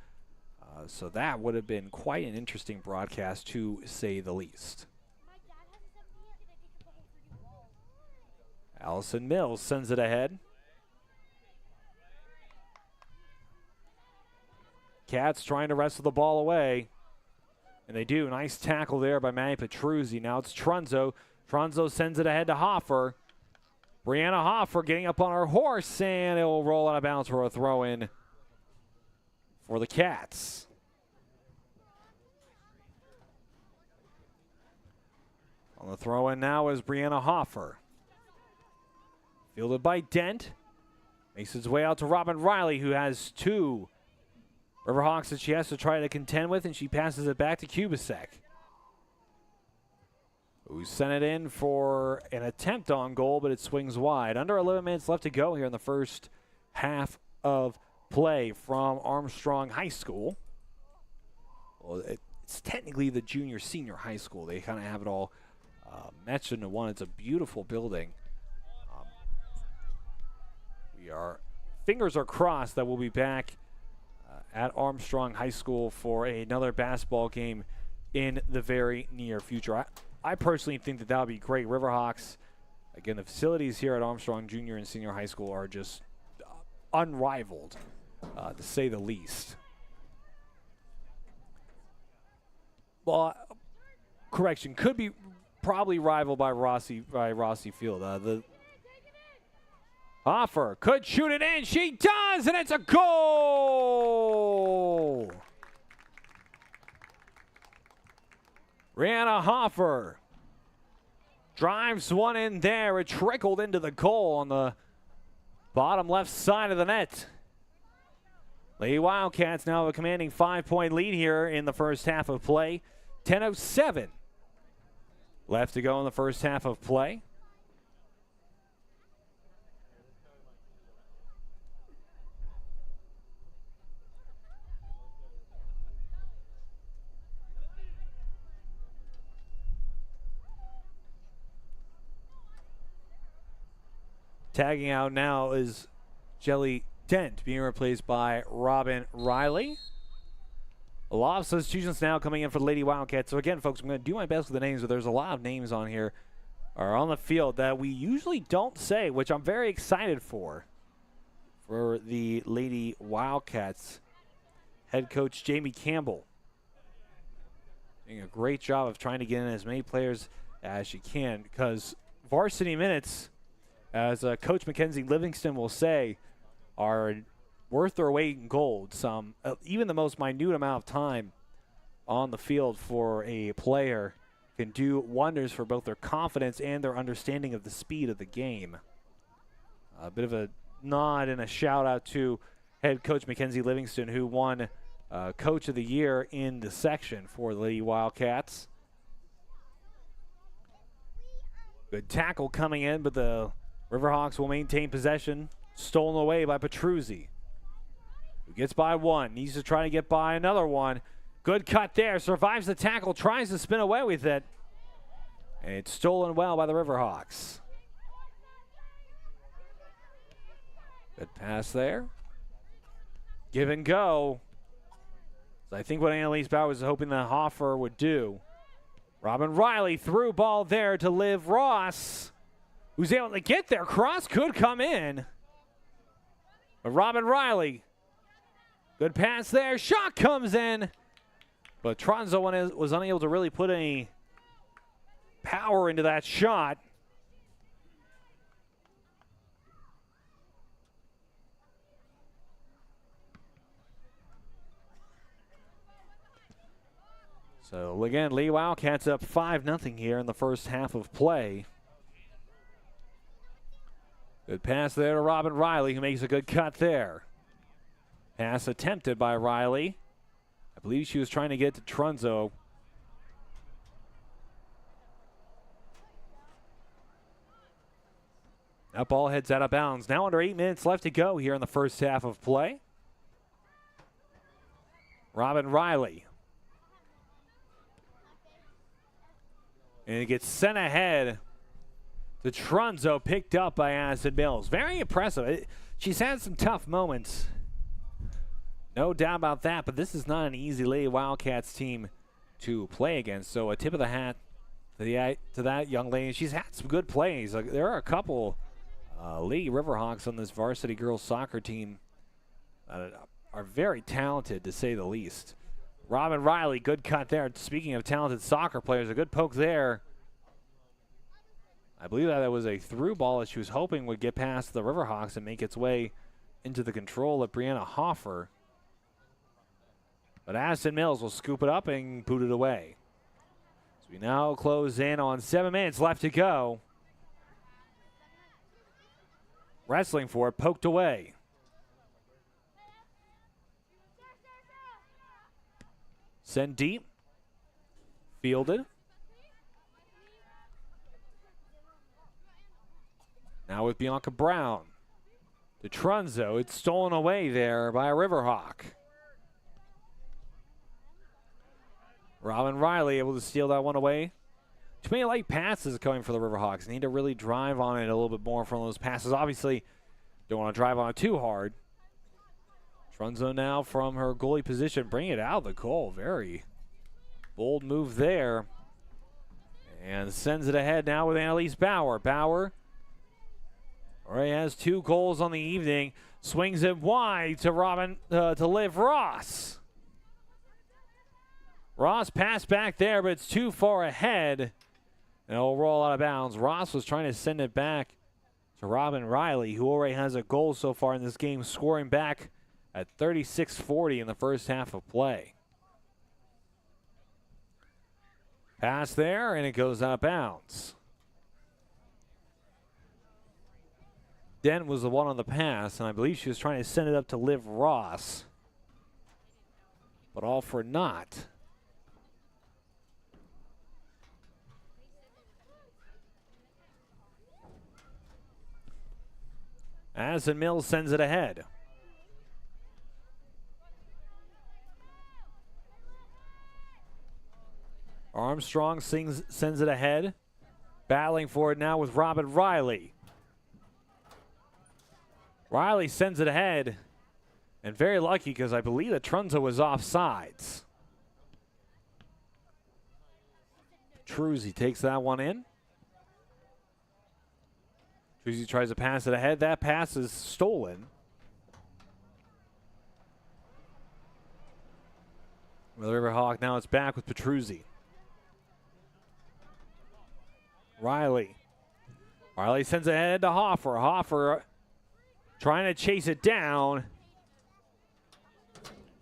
So that would have been quite an interesting broadcast, to say the least. Allison Mills sends it ahead. Cats trying to wrestle the ball away, and they do. Nice tackle there by Manny Petruzzi. Now it's Trunzo. Trunzo sends it ahead to Hoffer. Brianna Hoffer getting up on her horse, and it will roll out of bounds for a throw-in for the Cats. On the throw-in now is Brianna Hoffer. Fielded by Dent. Makes his way out to Robin Riley, who has two Riverhawks that she has to try to contend with, and she passes it back to Kubasek, who sent it in for an attempt on goal, but it swings wide. Under 11 minutes left to go here in the first half of play from Armstrong High School. Well, it's technically the junior-senior high school. They kind of have it all matched into one. It's a beautiful building. Fingers are crossed that we'll be back at Armstrong High School for another basketball game in the very near future. I personally think that would be great. Riverhawks, again, the facilities here at Armstrong Junior and Senior High School are just unrivaled, to say the least. Well, correction, could be probably rivaled by Rossi Field. The Hoffer could shoot it in. She does, and it's a goal! Brianna Hoffer drives one in there. It trickled into the goal on the bottom left side of the net. Lady Wildcats now have a commanding 5-point lead here in the first half of play. 10:07 left to go in the first half of play. Tagging out now is Jelly Dent, being replaced by Robin Riley. A lot of substitutions now coming in for the Lady Wildcats. So again, folks, I'm going to do my best with the names, but there's a lot of names on here or on the field that we usually don't say, which I'm very excited for the Lady Wildcats. Head coach Jamie Campbell doing a great job of trying to get in as many players as she can, because varsity minutes, as Coach Mackenzie Livingston will say, are worth their weight in gold. Even the most minute amount of time on the field for a player can do wonders for both their confidence and their understanding of the speed of the game. A bit of a nod and a shout out to head coach Mackenzie Livingston, who won Coach of the Year in the section for the Lady Wildcats. Good tackle coming in, but the Riverhawks will maintain possession. Stolen away by Petruzzi, who gets by one. Needs to try to get by another one. Good cut there. Survives the tackle. Tries to spin away with it. And it's stolen well by the Riverhawks. Good pass there. Give and go. So I think what Annalise Bauer was hoping that Hoffer would do. Robin Riley threw ball there to Liv Ross, who's able to get there. Cross could come in. But Robin Riley, good pass there. Shot comes in. But Tronzo was unable to really put any power into that shot. So again, Lee Wildcats up 5-0 here in the first half of play. Good pass there to Robin Riley, who makes a good cut there. Pass attempted by Riley. I believe she was trying to get to Trunzo. That ball heads out of bounds. Now under 8 minutes left to go here in the first half of play. Robin Riley. And it gets sent ahead to Trunzo, picked up by Addison Mills. Very impressive. She's had some tough moments. No doubt about that, but this is not an easy Lady Wildcats team to play against. So a tip of the hat to that young lady. She's had some good plays. There are a couple Lady Riverhawks on this varsity girls soccer team that are very talented, to say the least. Robin Riley, good cut there. Speaking of talented soccer players, a good poke there. I believe that was a through ball that she was hoping would get past the Riverhawks and make its way into the control of Brianna Hoffer. But Addison Mills will scoop it up and boot it away. So we now close in on 7 minutes left to go. Wrestling for it, poked away. Send deep. Fielded. Now with Bianca Brown. To Trunzo. It's stolen away there by a Riverhawk. Robin Riley able to steal that one away. Too many light passes coming for the Riverhawks. Need to really drive on it a little bit more from those passes. Obviously, don't want to drive on it too hard. Trunzo now from her goalie position, bring it out of the goal. Very bold move there. And sends it ahead now with Annalise Bauer. Bauer already has 2 goals on the evening. Swings it wide to Liv Ross. Ross passed back there, but it's too far ahead. And it'll roll out of bounds. Ross was trying to send it back to Robin Riley, who already has a goal so far in this game, scoring back at 36-40 in the first half of play. Pass there, and it goes out of bounds. Dent was the one on the pass, and I believe she was trying to send it up to Liv Ross. But all for naught. Addison Mills sends it ahead. Armstrong sends it ahead. Battling for it now with Robin Riley. Riley sends it ahead. And very lucky because I believe that Trunzo was offsides. Truzzi takes that one in. Truzzi tries to pass it ahead. That pass is stolen. With Riverhawk, now it's back with Petruzzi. Riley. Riley sends it ahead to Hoffer. Hoffer trying to chase it down.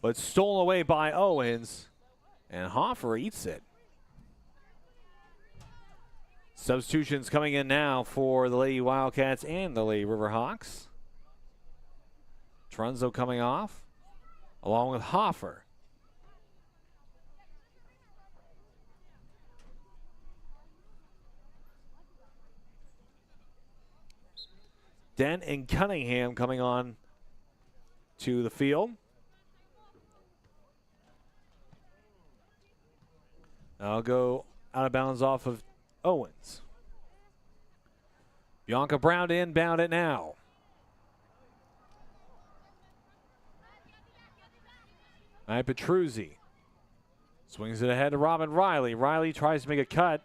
But stolen away by Owens. And Hoffer eats it. Substitutions coming in now for the Lady Wildcats and the Lady Riverhawks. Trunzo coming off, along with Hoffer. Dent and Cunningham coming on to the field. I'll go out of bounds off of Owens. Bianca Brown to inbound it now. All right, Petruzzi swings it ahead to Robin Riley. Riley tries to make a cut.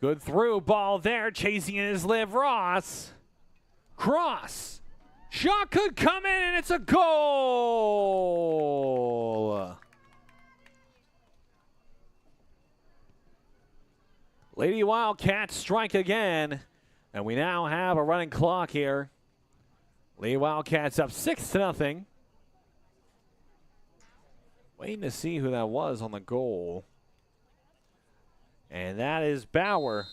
Good through ball there. Chasing it is Liv Ross. Cross. Shot could come in, and it's a goal. Lady Wildcats strike again, and we now have a running clock here. Lady Wildcats up 6-0. Waiting to see who that was on the goal. And that is Bauer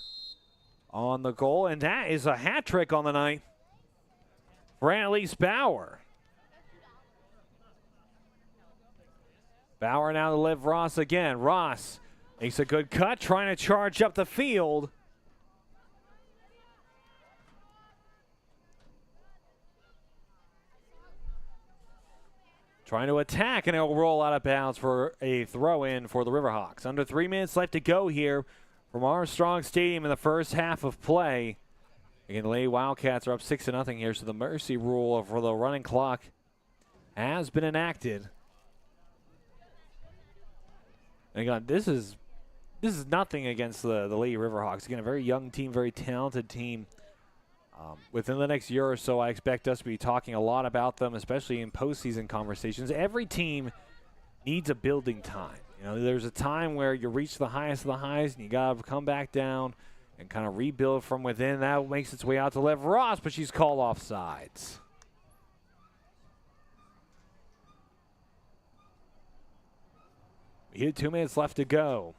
on the goal, and that is a hat trick on the night for Annalise Bauer. Bauer now to Liv Ross again. Ross makes a good cut, trying to charge up the field. Trying to attack, and it'll roll out of bounds for a throw-in for the Riverhawks. Under 3 minutes left to go here from Armstrong Stadium in the first half of play. Again, the Lady Wildcats are up 6-0 here, so the mercy rule for the running clock has been enacted. And again, this is nothing against the Lady Riverhawks. Again, a very young team, very talented team. Within the next year or so, I expect us to be talking a lot about them, especially in postseason conversations. Every team needs a building time. You know, there's a time where you reach the highest of the highs, and you got to come back down and kind of rebuild from within. That makes its way out to Liv Ross, but she's called offsides. We had 2 minutes left to go.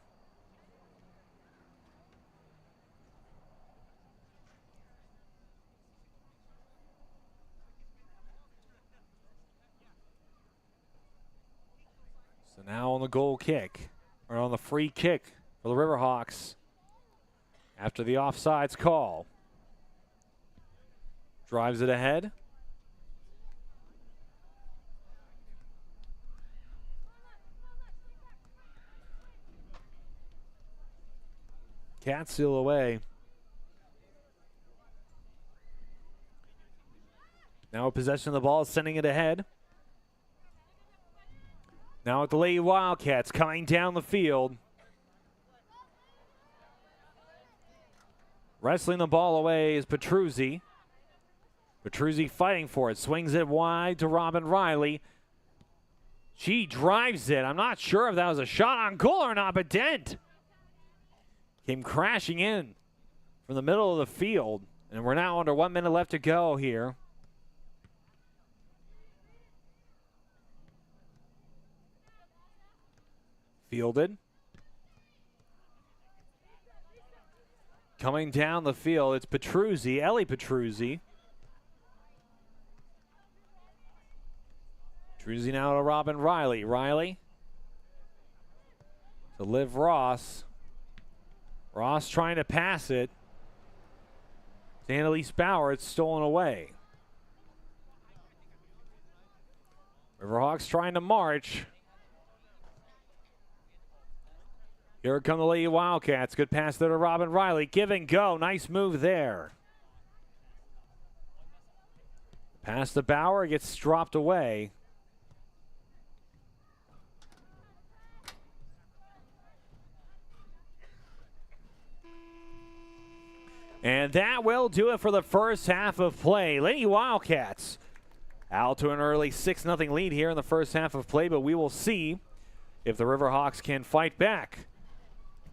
So now on the goal kick, or on the free kick for the Riverhawks after the offsides call. Drives it ahead. Cats steal away. Now possession of the ball, sending it ahead. Now with the Lady Wildcats coming down the field. Wrestling the ball away is Petruzzi. Petruzzi fighting for it. Swings it wide to Robin Riley. She drives it. I'm not sure if that was a shot on goal or not, but Dent came crashing in from the middle of the field. And we're now under 1 minute left to go here. Fielded. Coming down the field, it's Petruzzi, Ellie Petruzzi. Petruzzi now to Robin Riley. Riley to Liv Ross. Ross trying to pass it to Annalise Bauer. It's stolen away. Riverhawks trying to march. Here come the Lady Wildcats. Good pass there to Robin Riley. Give and go. Nice move there. Pass to Bauer. Gets dropped away. And that will do it for the first half of play. Lady Wildcats out to an early 6-0 lead here in the first half of play, but we will see if the Riverhawks can fight back.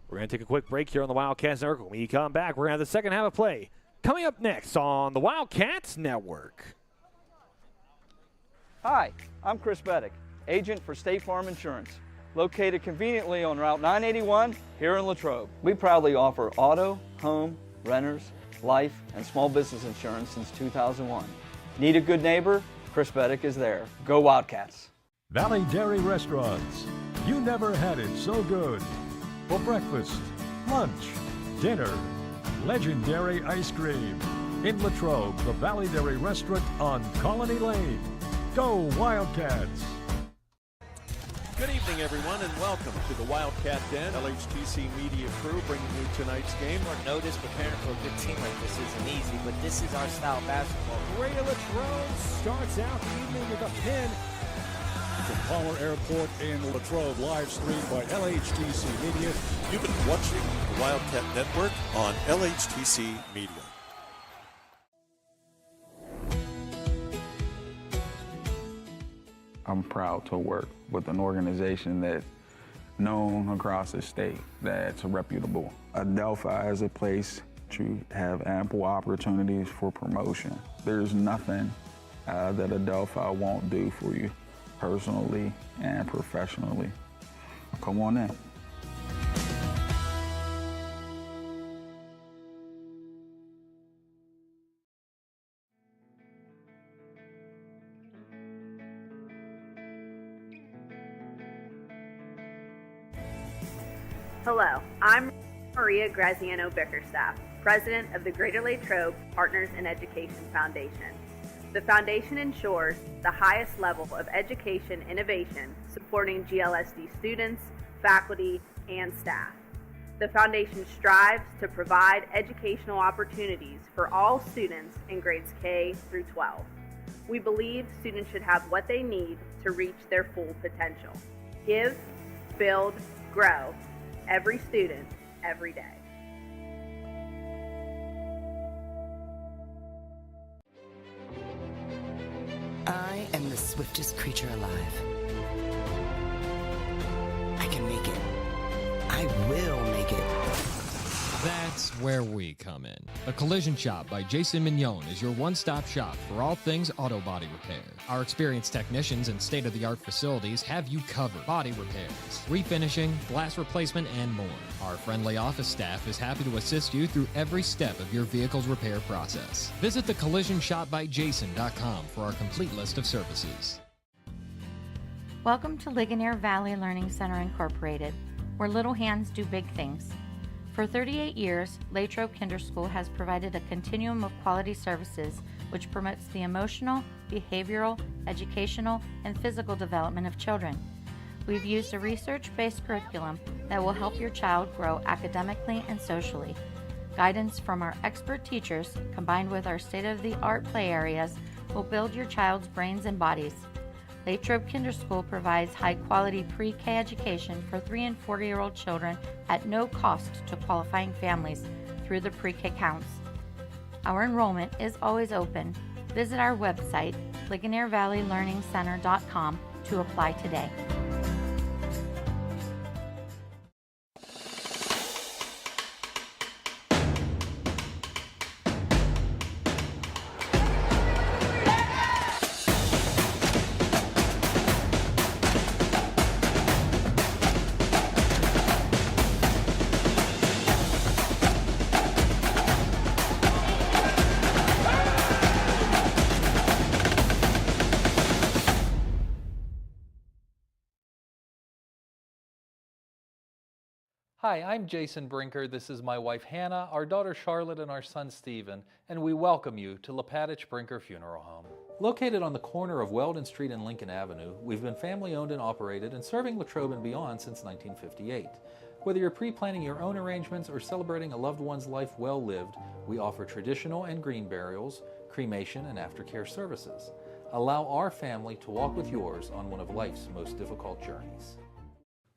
We're going to take a quick break here on the Wildcats Network. When we come back, we're going to have the second half of play coming up next on the Wildcats Network. Hi, I'm Chris Beddick, agent for State Farm Insurance, located conveniently on Route 981 here in Latrobe. We proudly offer auto, home, renters, life, and small business insurance since 2001. Need a good neighbor? Chris Beddick is there. Go Wildcats. Valley Dairy Restaurants. You never had it so good. For breakfast, lunch, dinner, legendary ice cream. In Latrobe, the Valley Dairy Restaurant on Colony Lane. Go Wildcats! Good evening, everyone, and welcome to the Wildcat Den. LHTC Media Crew bringing you tonight's game. Short notice, preparing for a good team like this isn't easy, but this is our style of basketball. Greater Latrobe starts out the evening with a pin. From Palmer Airport in Latrobe, live streamed by LHTC Media. You've been watching the Wildcat Network on LHTC Media. I'm proud to work with an organization that's known across the state that's reputable. Adelphi is a place to have ample opportunities for promotion. There's nothing that Adelphi won't do for you personally and professionally. Come on in. Hello, I'm Maria Graziano-Bickerstaff, President of the Greater Latrobe Partners in Education Foundation. The foundation ensures the highest level of education innovation supporting GLSD students, faculty, and staff. The foundation strives to provide educational opportunities for all students in grades K through 12. We believe students should have what they need to reach their full potential. Give, build, grow. Every student, every day. I am the swiftest creature alive. I can make it. I will make it. That's where we come in. The Collision Shop by Jason Mignon is your one-stop shop for all things auto body repair. Our experienced technicians and state-of-the-art facilities have you covered. Body repairs, refinishing, glass replacement, and more. Our friendly office staff is happy to assist you through every step of your vehicle's repair process. Visit thecollisionshopbyjason.com for our complete list of services. Welcome to Ligonier Valley Learning Center Incorporated, where little hands do big things. For 38 years, Latrobe Kinder School has provided a continuum of quality services which promotes the emotional, behavioral, educational, and physical development of children. We've used a research-based curriculum that will help your child grow academically and socially. Guidance from our expert teachers, combined with our state-of-the-art play areas, will build your child's brains and bodies. Latrobe Kinder School provides high-quality pre-K education for 3- and 4-year-old children at no cost to qualifying families through the pre-K counts. Our enrollment is always open. Visit our website, LigonierValleyLearningCenter.com, to apply today. Hi, I'm Jason Brinker. This is my wife Hannah, our daughter Charlotte, and our son Stephen, and we welcome you to Lepatich Brinker Funeral Home. Located on the corner of Weldon Street and Lincoln Avenue, we've been family owned and operated and serving Latrobe and beyond since 1958. Whether you're pre-planning your own arrangements or celebrating a loved one's life well lived, we offer traditional and green burials, cremation, and aftercare services. Allow our family to walk with yours on one of life's most difficult journeys.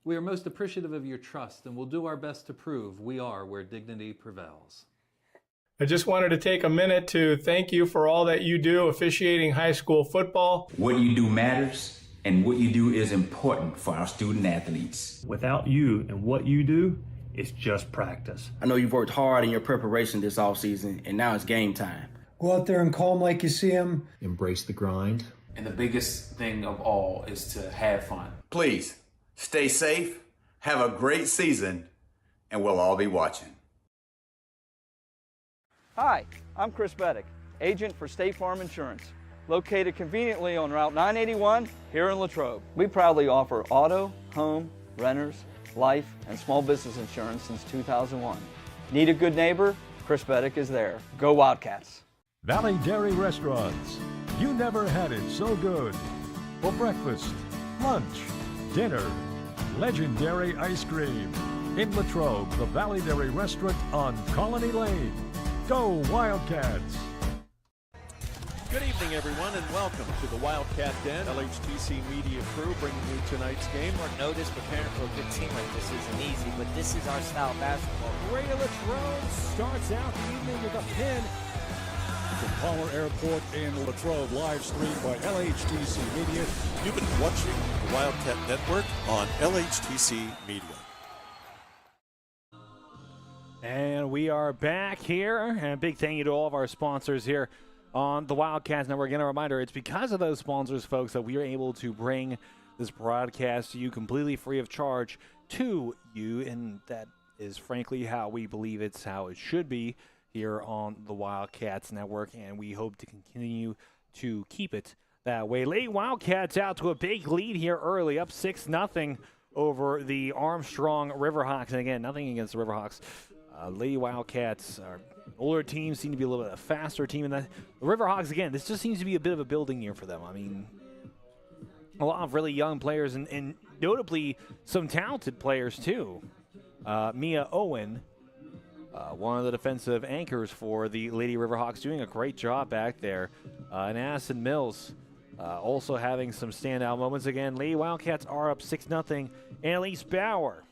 We are most appreciative of your trust and will do our best to prove we are where dignity prevails. I just wanted to take a minute to thank you for all that you do officiating high school football. What you do matters, and what you do is important for our student athletes. Without you and what you do, it's just practice. I know you've worked hard in your preparation this offseason, and now it's game time. Go out there and call them like you see them. Embrace the grind. And the biggest thing of all is to have fun. Please, stay safe, have a great season, and we'll all be watching. Hi, I'm Chris Beddick, agent for State Farm Insurance, located conveniently on Route 981 here in Latrobe. We proudly offer auto, home, renters, life, and small business insurance since 2001. Need a good neighbor? Chris Beddick is there. Go Wildcats. Valley Dairy Restaurants. You never had it so good. For breakfast, lunch, dinner, legendary ice cream. In Latrobe, the Valley Dairy Restaurant on Colony Lane. Go Wildcats! Good evening, everyone, and welcome to the Wildcat Den. LHTC Media Crew bringing you tonight's game. Notice preparing for a good team like this isn't easy, but this is our style of basketball. Greater Latrobe starts out the evening with a pin. from Palmer Airport in Latrobe, live streamed by LHTC Media. You've been watching the Wildcat Network on LHTC Media. And we are back here, and a big thank you to all of our sponsors here on the Wildcats Network. Again, a reminder, it's because of those sponsors, folks, that we are able to bring this broadcast to you completely free of charge to you, and that is frankly how we believe it's how it should be here on the Wildcats Network, and we hope to continue to keep it that way. Lady Wildcats out to a big lead here early, up 6-0 over the Armstrong Riverhawks, and again, nothing against the Riverhawks. Lady Wildcats, our older teams, seem to be a little bit a faster team. And the Riverhawks, again, this just seems to be a bit of a building year for them. I mean, a lot of really young players and notably some talented players, too. Mia Owen, one of the defensive anchors for the Lady Riverhawks, doing a great job back there. And Addison Mills also having some standout moments. Again, Lady Wildcats are up 6-0. Annalise Bauer,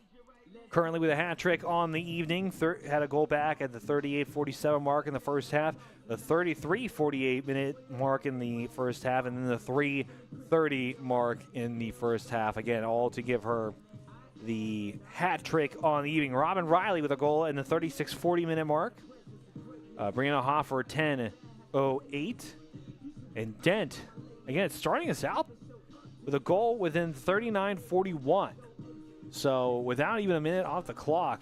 currently with a hat trick on the evening, had a goal back at the 38:47 mark in the first half, the 33:48 minute mark in the first half, and then the 3:30 mark in the first half. Again, all to give her the hat trick on the evening. Robin Riley with a goal in the 36:40 minute mark. Brianna Hoffer 10:08. And Dent, again, starting us out with a goal within 39:41. So without even a minute off the clock,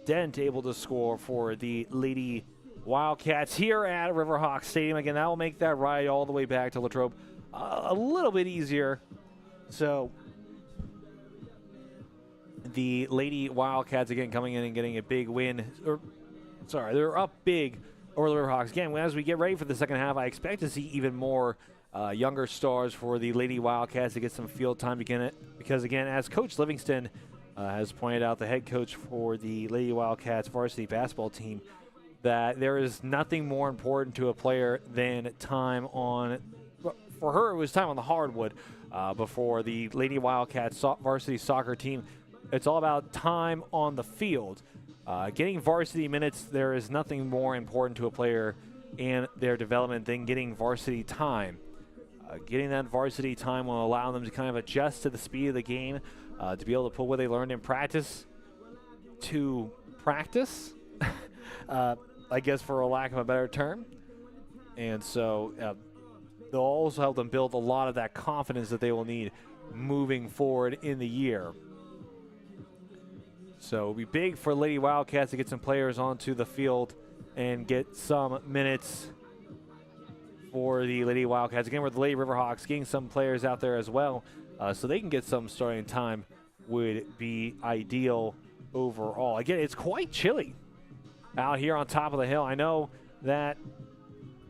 Dent able to score for the Lady Wildcats here at Riverhawk Stadium. Again, that will make that ride all the way back to Latrobe a little bit easier. So the Lady Wildcats, again, coming in and getting a big win. They're up big over the Riverhawks. Again, as we get ready for the second half, I expect to see even more younger stars for the Lady Wildcats to get some field time because, again, as Coach Livingston has pointed out, the head coach for the Lady Wildcats varsity basketball team, that there is nothing more important to a player than time on, for her it was time on the hardwood, but for the Lady Wildcats varsity soccer team, it's all about time on the field. Getting varsity minutes, there is nothing more important to a player and their development than getting varsity time. Getting that varsity time will allow them to kind of adjust to the speed of the game, to be able to put what they learned in practice to practice, I guess, for a lack of a better term. And so they'll also help them build a lot of that confidence that they will need moving forward in the year. So it'll be big for Lady Wildcats to get some players onto the field and get some minutes for the Lady Wildcats. Again, with the Lady Riverhawks, getting some players out there as well so they can get some starting time would be ideal overall. Again, it's quite chilly out here on top of the hill. I know that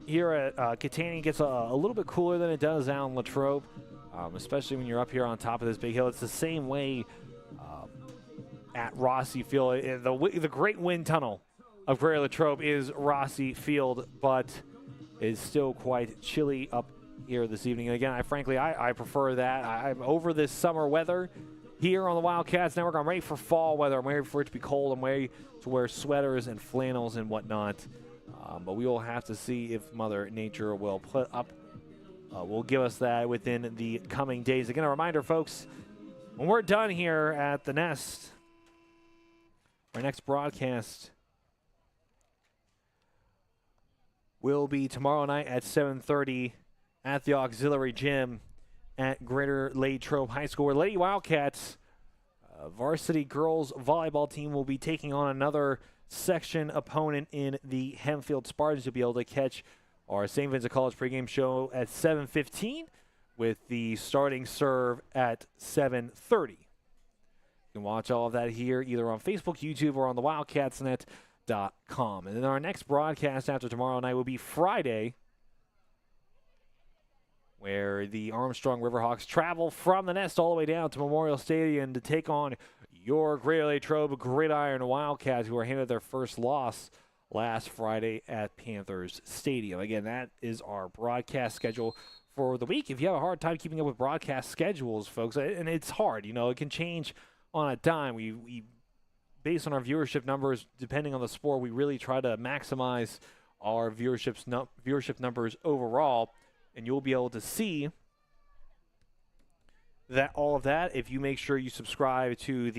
here at Catania gets a little bit cooler than it does out in Latrobe, especially when you're up here on top of this big hill. It's the same way at Rossi Field. The Great Wind Tunnel of Greater Latrobe is Rossi Field, but is still quite chilly up here this evening. And again, I prefer that. I'm over this summer weather here on the Wildcats Network. I'm ready for fall weather. I'm ready for it to be cold. I'm ready to wear sweaters and flannels and whatnot. But we will have to see if Mother Nature will will give us that within the coming days. Again, a reminder, folks, when we're done here at the Nest, our next broadcast will be tomorrow night at 7:30 at the Auxiliary Gym at Greater Latrobe High School, where Lady Wildcats varsity girls volleyball team will be taking on another section opponent in the Hempfield Spartans. You'll be able to catch our St. Vincent College pregame show at 7:15 with the starting serve at 7:30. You can watch all of that here either on Facebook, YouTube, or on the WildcatsNet.com. And then our next broadcast after tomorrow night will be Friday, where the Armstrong Riverhawks travel from the Nest all the way down to Memorial Stadium to take on your Greater Latrobe Gridiron Wildcats, who are handed their first loss last Friday at Panthers Stadium. Again, that is our broadcast schedule for the week. If you have a hard time keeping up with broadcast schedules, folks, and it's hard, it can change on a dime. We based on our viewership numbers, depending on the sport, we really try to maximize our viewership numbers overall, and you'll be able to see that all of that if you make sure you subscribe to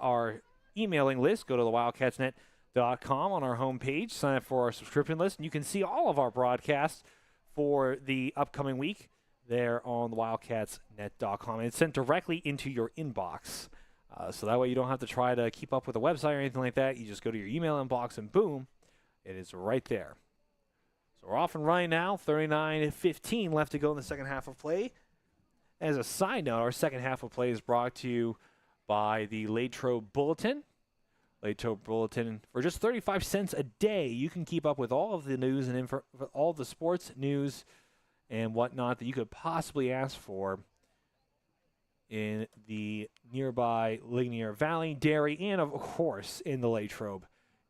our emailing list. Go to the wildcatsnet.com on our homepage, sign up for our subscription list, and you can see all of our broadcasts for the upcoming week there on the wildcatsnet.com. And it's sent directly into your inbox. So that way you don't have to try to keep up with the website or anything like that. You just go to your email inbox and boom, it is right there. So we're off and running now. 39:15 left to go in the second half of play. As a side note, our second half of play is brought to you by the Latrobe Bulletin. Latrobe Bulletin, for just 35 cents a day, you can keep up with all of the news and all the sports news and whatnot that you could possibly ask for in the nearby Ligonier Valley, Dairy, and of course in the Latrobe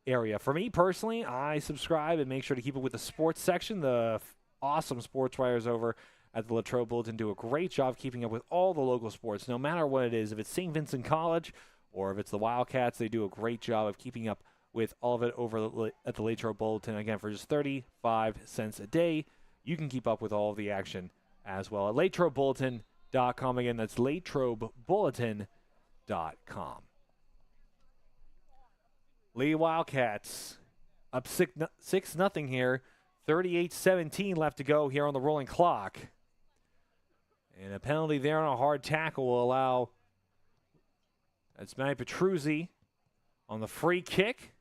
area. For me personally, I subscribe and make sure to keep it with the sports section. The awesome sports writers over at the Latrobe Bulletin do a great job keeping up with all the local sports, no matter what it is. If it's St. Vincent College or if it's the Wildcats, they do a great job of keeping up with all of it over at the Latrobe Bulletin. Again, for just 35 cents a day, you can keep up with all of the action as well at LatrobeBulletin.com. Again, that's LatrobeBulletin.com. Lady Wildcats up 6-0 here. 38-17 left to go here on the rolling clock. And a penalty there on a hard tackle will allow, that's Manny Petruzzi on the free kick.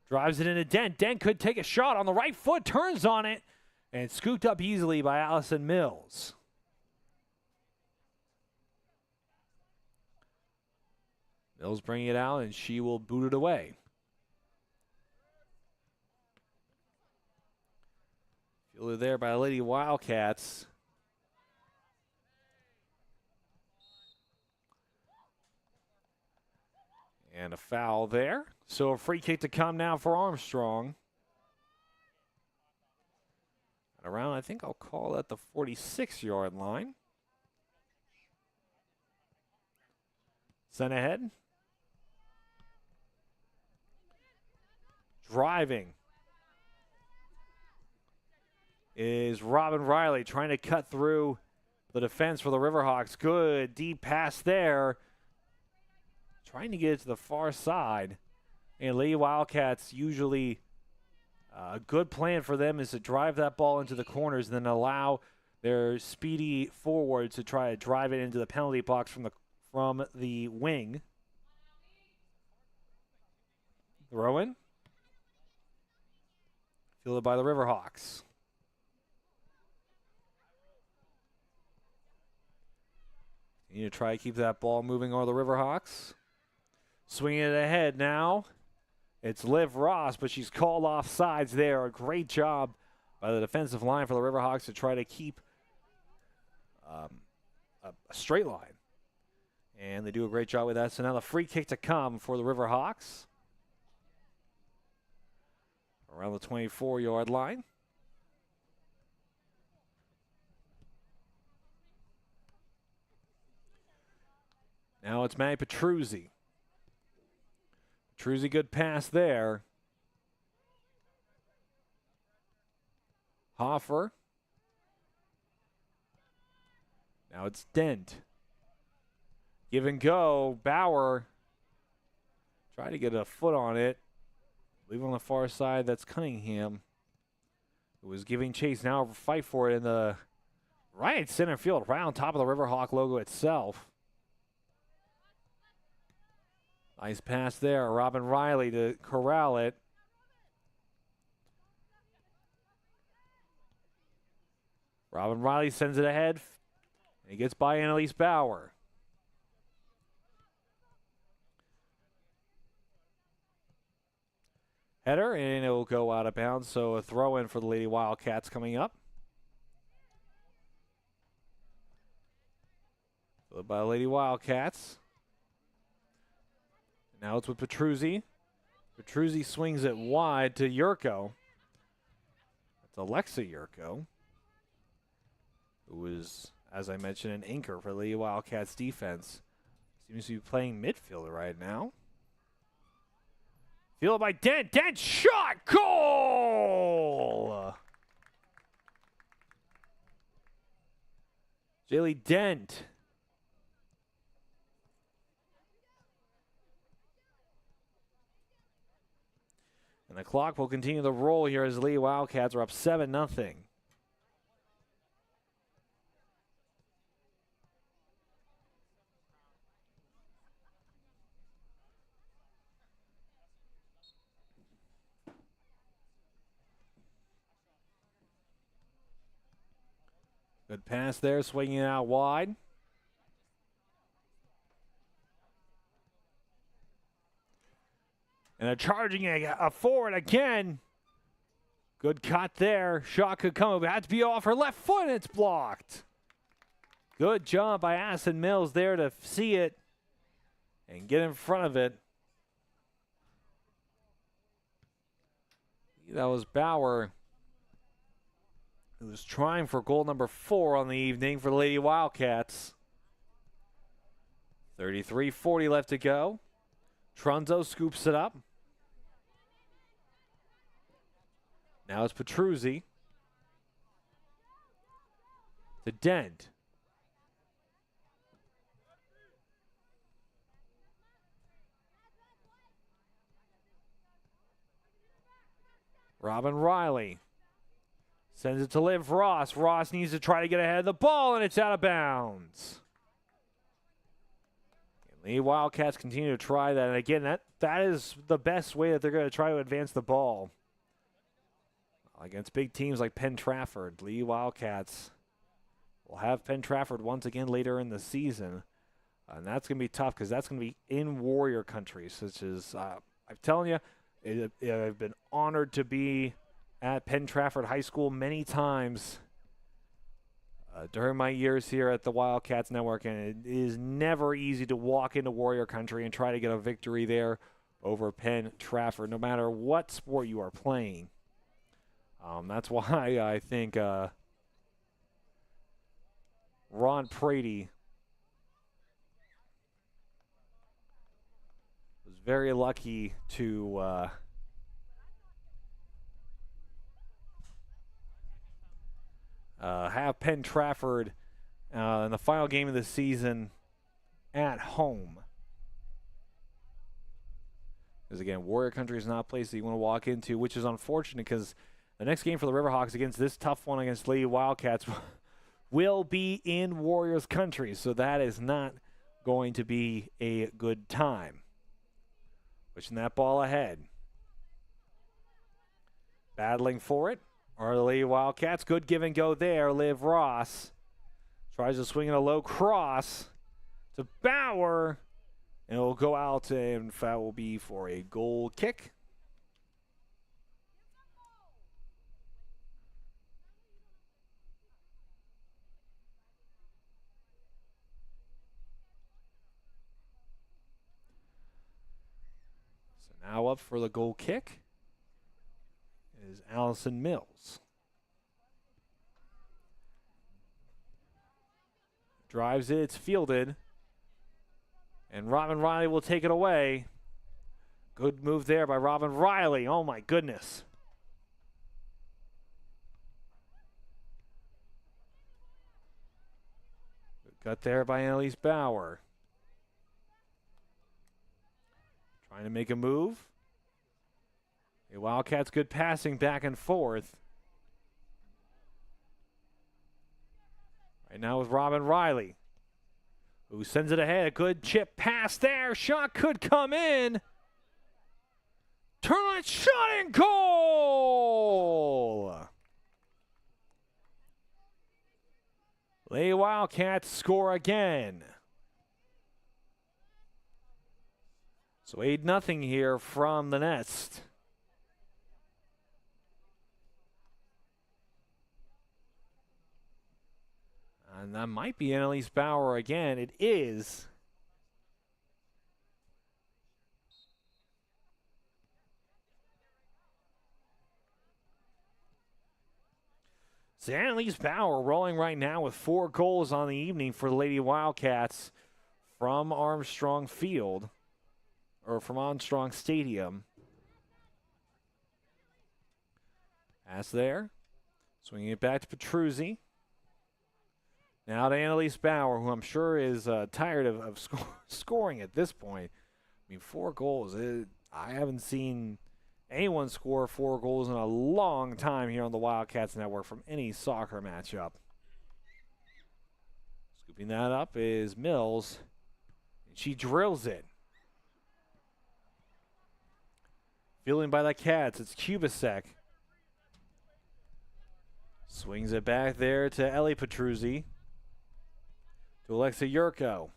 Drives it into Dent. Dent could take a shot on the right foot, turns on it, and scooped up easily by Allison Mills. Mills bringing it out, and she will boot it away. Fielded there by Lady Wildcats. And a foul there. So a free kick to come now for Armstrong. Around, I think I'll call that the 46-yard line. Sent ahead. Driving is Robin Riley trying to cut through the defense for the Riverhawks. Good deep pass there. Trying to get it to the far side. And Lady Wildcats, usually a good plan for them is to drive that ball into the corners and then allow their speedy forwards to try to drive it into the penalty box from the wing. Throw-in. Fielded by the Riverhawks. You need to try to keep that ball moving on the Riverhawks. Swinging it ahead now. It's Liv Ross, but she's called off sides there. A great job by the defensive line for the Riverhawks to try to keep a straight line. And they do a great job with that. So now the free kick to come for the Riverhawks. Around the 24-yard line. Now it's Manny Petruzzi. Petruzzi, good pass there. Hoffer. Now it's Dent. Give and go. Bauer. Try to get a foot on it. Leave on the far side. That's Cunningham, who was giving chase. Now fight for it in the right center field, right on top of the Riverhawk logo itself. Nice pass there. Robin Riley to corral it. Robin Riley sends it ahead. And he gets by Annalise Bauer. Header, and it will go out of bounds. So a throw in for the Lady Wildcats coming up. Followed by the Lady Wildcats. Now it's with Petruzzi. Petruzzi swings it wide to Yurko. That's Alexa Yurko, who is, as I mentioned, an anchor for the Lady Wildcats defense. Seems to be playing midfielder right now. Fielded by Dent. Dent shot. Goal! Bailey Dent. And the clock will continue to roll here as Lee Wildcats are up 7-0. Good pass there, swinging it out wide. And they're charging a forward again. Good cut there. Shot could come. It had to be off her left foot, and it's blocked. Good job by Addison Mills there to see it and get in front of it. That was Bauer, who was trying for goal number 4 on the evening for the Lady Wildcats. 33:40 left to go. Trunzo scoops it up. Now it's Petruzzi. To Dent. Robin Riley sends it to Liv Ross. Ross needs to try to get ahead of the ball, and it's out of bounds. The Wildcats continue to try that. And again, that is the best way that they're going to try to advance the ball. Against big teams like Penn Trafford, Lee Wildcats will have Penn Trafford once again later in the season. And that's going to be tough because that's going to be in Warrior country, such as, I'm telling you, I've been honored to be at Penn Trafford High School many times during my years here at the Wildcats Network, and it is never easy to walk into Warrior country and try to get a victory there over Penn Trafford, no matter what sport you are playing. That's why I think Ron Prady was very lucky to have Penn Trafford in the final game of the season at home. Because, again, Warrior Country is not a place that you want to walk into, which is unfortunate because the next game for the Riverhawks against this tough one against Lady Wildcats will be in Warriors Country, so that is not going to be a good time. Pushing that ball ahead. Battling for it are the Lady Wildcats. Good give and go there. Liv Ross tries to swing in a low cross to Bauer, and it will go out, and foul will be for a goal kick. Now up for the goal kick is Allison Mills. Drives it, it's fielded. And Robin Riley will take it away. Good move there by Robin Riley. Oh my goodness. Good cut there by Annalise Bauer. Trying to make a move. The Wildcats good passing back and forth. Right now with Robin Riley, who sends it ahead. A good chip pass there. Shot could come in. Turn shot and goal! Lady Wildcats score again. So 8-0 here from the Nest. And that might be Annalise Bauer again. It is. So Annalise Bauer rolling right now with 4 goals on the evening for the Lady Wildcats from Armstrong Field. Or from Armstrong Stadium. Pass there. Swinging it back to Petruzzi. Now to Annalise Bauer, who I'm sure is tired of scoring at this point. I mean, 4 goals. I haven't seen anyone score 4 goals in a long time here on the Wildcats Network from any soccer matchup. Scooping that up is Mills. And she drills it. Fielding by the Cats, it's Kubasek. Swings it back there to Ellie Petruzzi. To Alexa Yurko.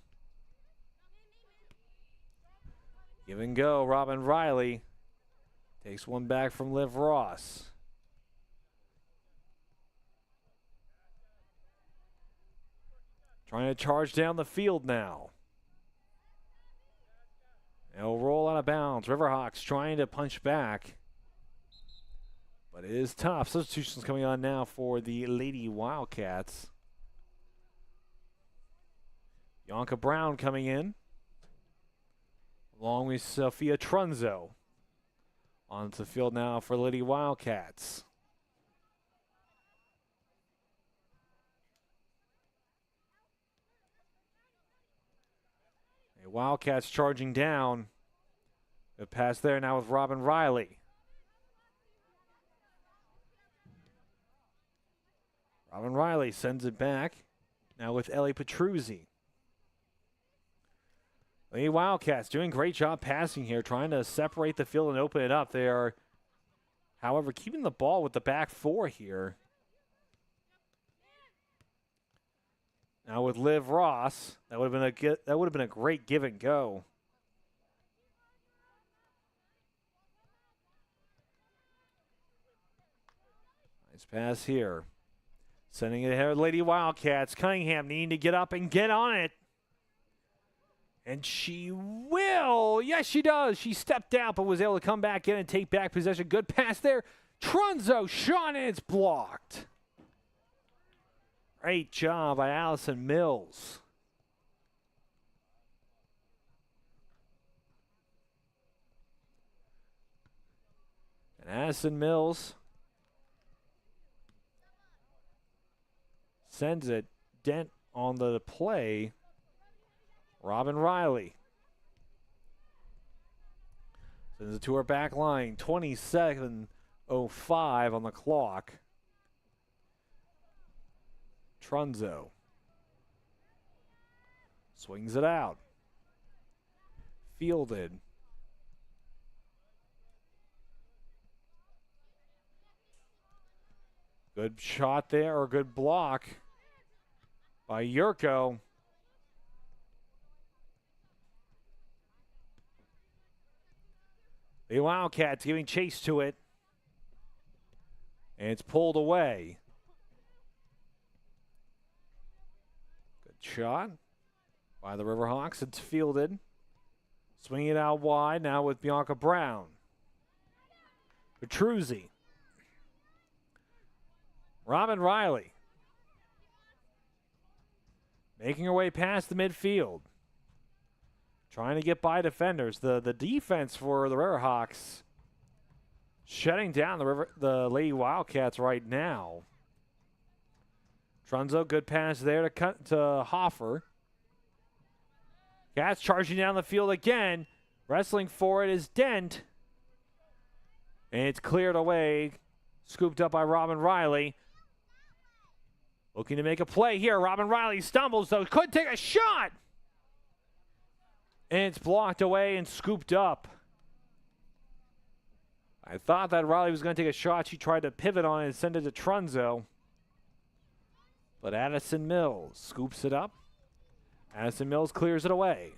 Give and go, Robin Riley. Takes one back from Liv Ross. Trying to charge down the field now. They'll roll out of bounds. Riverhawks trying to punch back. But it is tough. Substitutions coming on now for the Lady Wildcats. Bianca Brown coming in. Along with Sophia Trunzo. Onto the field now for Lady Wildcats. Wildcats charging down. A pass there now with Robin Riley. Robin Riley sends it back. Now with Ellie Petruzzi. The Wildcats doing a great job passing here, trying to separate the field and open it up. They are, however, keeping the ball with the back 4 here. Now with Liv Ross, that would have been a great give and go. Nice pass here. Sending it ahead, Lady Wildcats. Cunningham needing to get up and get on it. And she will. Yes, she does. She stepped out but was able to come back in and take back possession. Good pass there. Trunzo shot and it's blocked. Great job by Allison Mills. And Allison Mills sends it. Dent on the play. Robin Riley sends it to her back line. 27:05 on the clock. Trunzo swings it out. Fielded. Good shot there, or good block by Yurko. The Wildcats giving chase to it. And it's pulled away. Good shot by the Riverhawks. It's fielded. Swinging it out wide now with Bianca Brown. Petruzzi. Robin Riley. Making her way past the midfield. Trying to get by defenders. The defense for the Riverhawks shutting down the Lady Wildcats right now. Trunzo, good pass there to Hoffer. Cats charging down the field again. Wrestling for it is Dent. And it's cleared away. Scooped up by Robin Riley. Looking to make a play here. Robin Riley stumbles, though. Could take a shot. And it's blocked away and scooped up. I thought that Riley was going to take a shot. She tried to pivot on it and send it to Trunzo. But Addison Mills scoops it up. Addison Mills clears it away.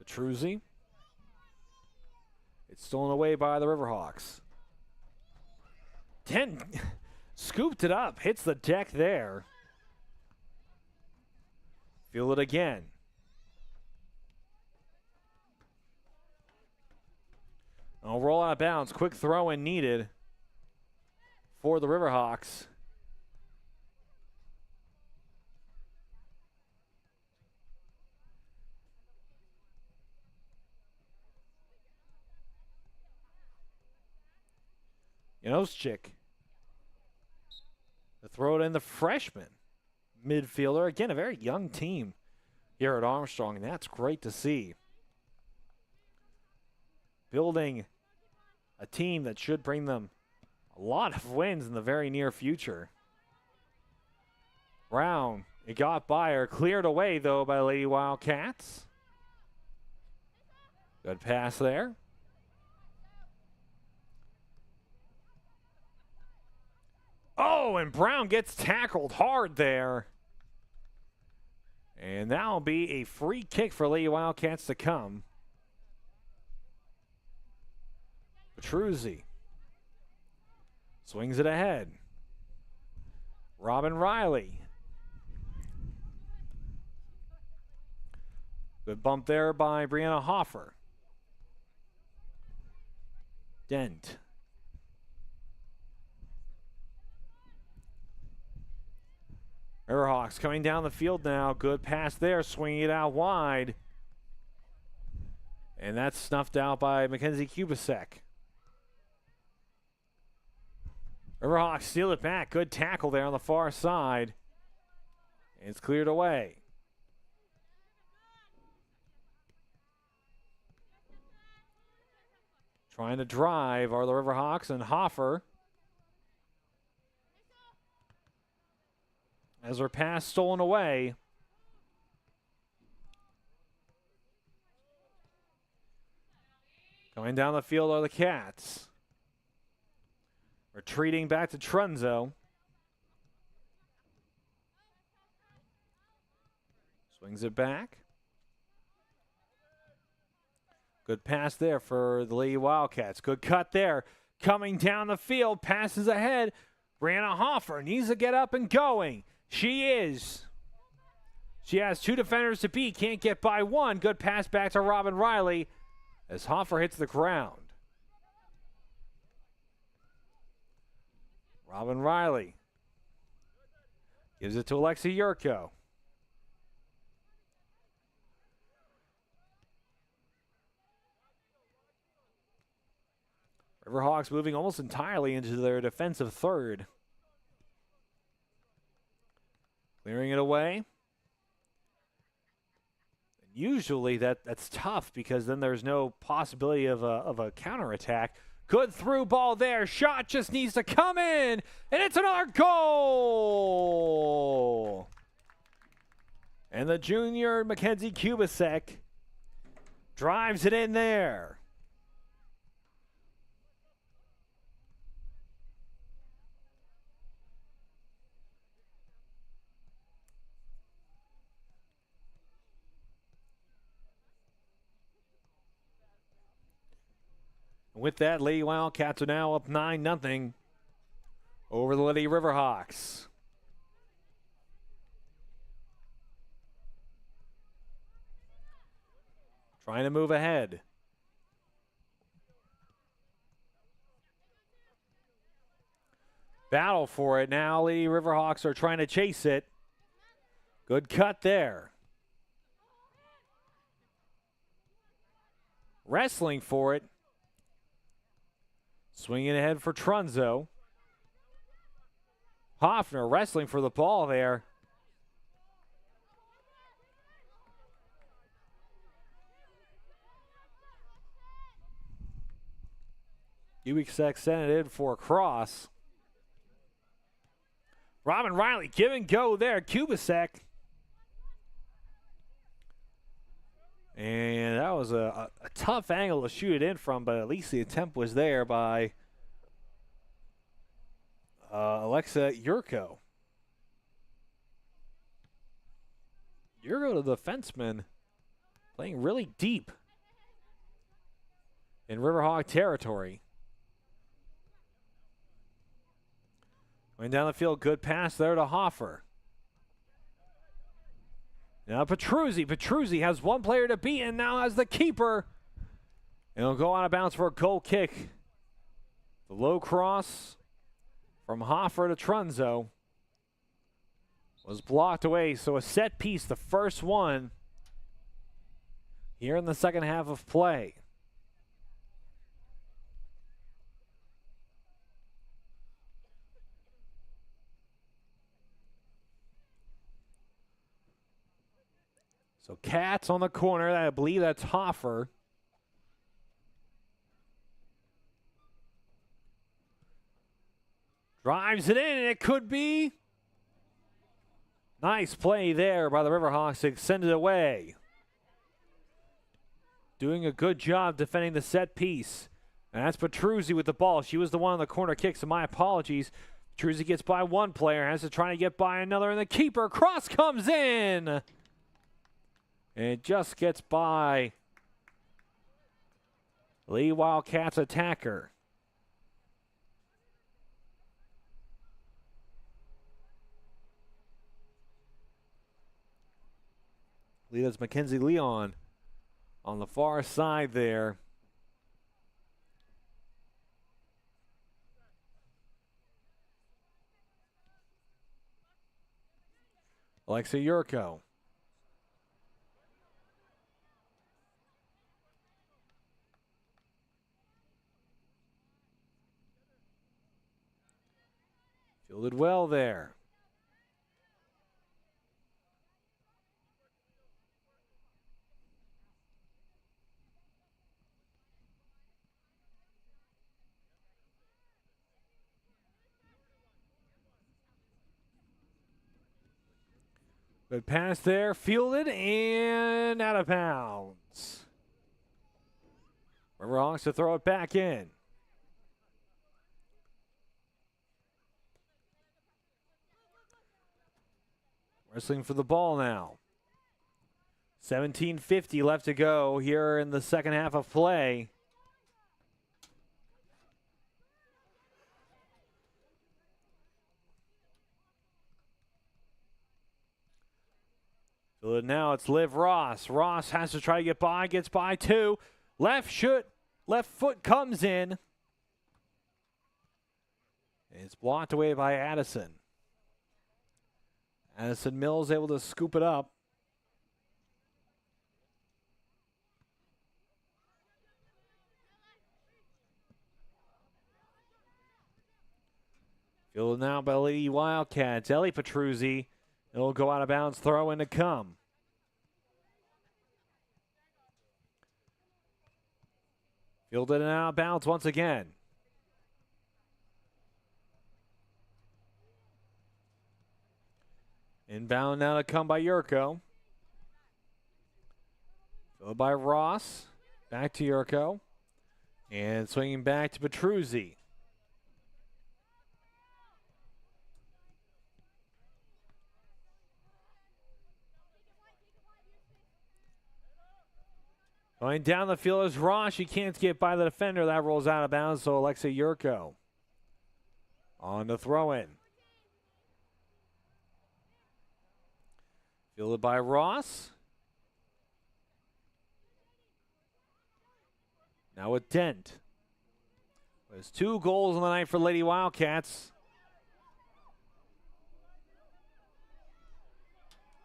Petruzzi. It's stolen away by the Riverhawks. 10 scooped it up, hits the deck there. Feel it again. I'll roll out of bounds. Quick throw in needed for the Riverhawks. Janoschik. To throw it in the freshman midfielder. Again, a very young team here at Armstrong, and that's great to see. Building a team that should bring them a lot of wins in the very near future. Brown, it got by her. Cleared away, though, by Lady Wildcats. Good pass there. Oh, and Brown gets tackled hard there. And that'll be a free kick for Lady Wildcats to come. Petruzzi swings it ahead. Robin Riley. Good bump there by Brianna Hoffer. Dent. Riverhawks coming down the field now. Good pass there. Swinging it out wide. And that's snuffed out by Mackenzie Kubasek. Riverhawks steal it back. Good tackle there on the far side. And it's cleared away. Trying to drive are the Riverhawks, and Hoffer. As her pass stolen away. Coming down the field are the Cats. Retreating back to Trunzo. Swings it back. Good pass there for the Lady Wildcats. Good cut there. Coming down the field. Passes ahead. Brianna Hoffer needs to get up and going. She is. She has two defenders to beat. Can't get by one. Good pass back to Robin Riley as Hoffer hits the ground. Robin Riley gives it to Alexia Yurko. Riverhawks moving almost entirely into their defensive third. Clearing it away. Usually that's tough because then there's no possibility of a counterattack. Good through ball there. Shot just needs to come in. And it's another goal. And the junior Mackenzie Kubasek drives it in there. With that, Lady Wildcats are now up 9-0 over the Lady Riverhawks. Trying to move ahead. Battle for it now. Lady Riverhawks are trying to chase it. Good cut there. Wrestling for it. Swinging ahead for Trunzo. Hoffner wrestling for the ball there. Kubasek sent it in for a cross. Robin Riley give and go there. Kubasek. And that was a tough angle to shoot it in from, but at least the attempt was there by Alexa Yurko. Yurko, the defenseman, playing really deep in Riverhawk territory. Going down the field, good pass there to Hoffer. Now Petruzzi. Petruzzi has one player to beat and now has the keeper. And he'll go out of bounds for a goal kick. The low cross from Hoffer to Trunzo was blocked away. So a set piece, the first one here in the second half of play. So Cats on the corner. I believe that's Hoffer. Drives it in, and it could be. Nice play there by the Riverhawks to send it away. Doing a good job defending the set piece. And that's Petruzzi with the ball. She was the one on the corner kick, so my apologies. Petruzzi gets by one player, has to try to get by another, and the keeper cross comes in. And it just gets by Lee Wildcats attacker. That's Mackenzie Leon on the far side there. Alexa Yurko. Fielded well there. Good pass there, fielded and out of bounds. Riverhawks to throw it back in. Wrestling for the ball now. 17:50 left to go here in the second half of play. So now it's Liv Ross. Ross has to try to get by, gets by two. Left foot comes in. It's blocked away by Addison. Addison Mills able to scoop it up. Fielded now by Lady Wildcats. Ellie Petruzzi. It'll go out of bounds, throw in to come. Fielded and out of bounds once again. Inbound now to come by Yurko. Fielded by Ross. Back to Yurko. And swinging back to Petruzzi. Going down the field is Ross. She can't get by the defender. That rolls out of bounds, so Alexa Yurko on the throw-in. Fielded by Ross. Now with Dent. There's 2 goals on the night for Lady Wildcats.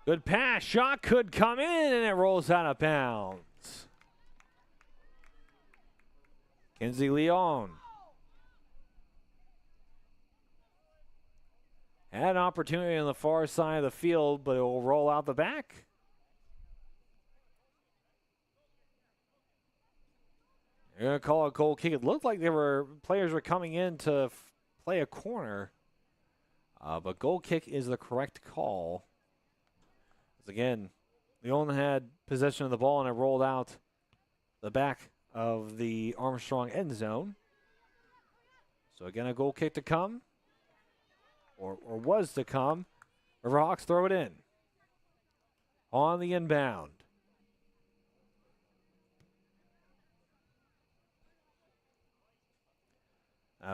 Good pass. Shot could come in, and it rolls out of bounds. Kenzie Leon had an opportunity on the far side of the field, but it will roll out the back. They're going to call a goal kick. It looked like players were coming in to play a corner, but goal kick is the correct call. Again, Leon had possession of the ball and it rolled out the back of the Armstrong end zone. So again, a goal kick to come, or was to come. Riverhawks throw it in. On the inbound.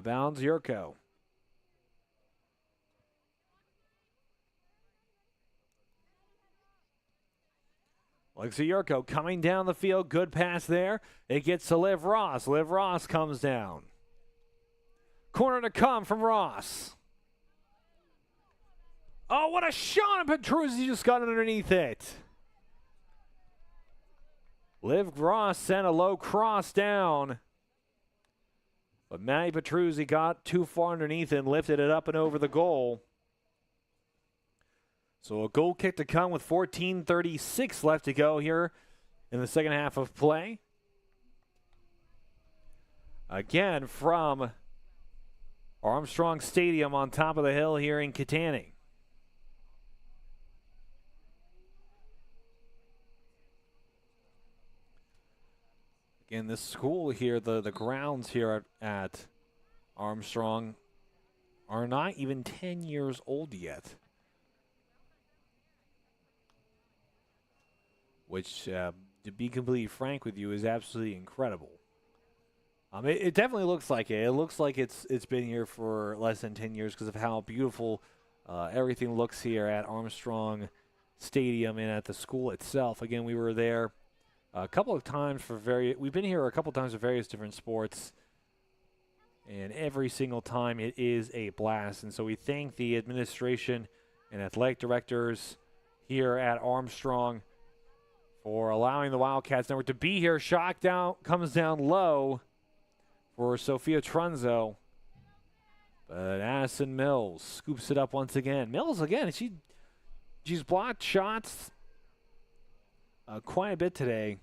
Bounds Yurko. Alexa Yurko coming down the field. Good pass there. It gets to Liv Ross. Liv Ross comes down. Corner to come from Ross. Oh, what a shot! And Petruzzi just got underneath it. Liv Ross sent a low cross down. But Maddie Petruzzi got too far underneath and lifted it up and over the goal. So a goal kick to come with 14:36 left to go here in the second half of play. Again, from Armstrong Stadium on top of the hill here in Katanning. Again, this school here, the grounds here at Armstrong are not even 10 years old yet. Which, to be completely frank with you, is absolutely incredible. It definitely looks like it. It looks like it's been here for less than 10 years because of how beautiful everything looks here at Armstrong Stadium and at the school itself. Again, we were there a couple of times we've been here a couple of times for various different sports, and every single time it is a blast. And so we thank the administration and athletic directors here at Armstrong for allowing the Wildcats Network to be here. Shot comes down low for Sophia Trunzo. But Addison Mills scoops it up once again. Mills, again, she's blocked shots quite a bit today.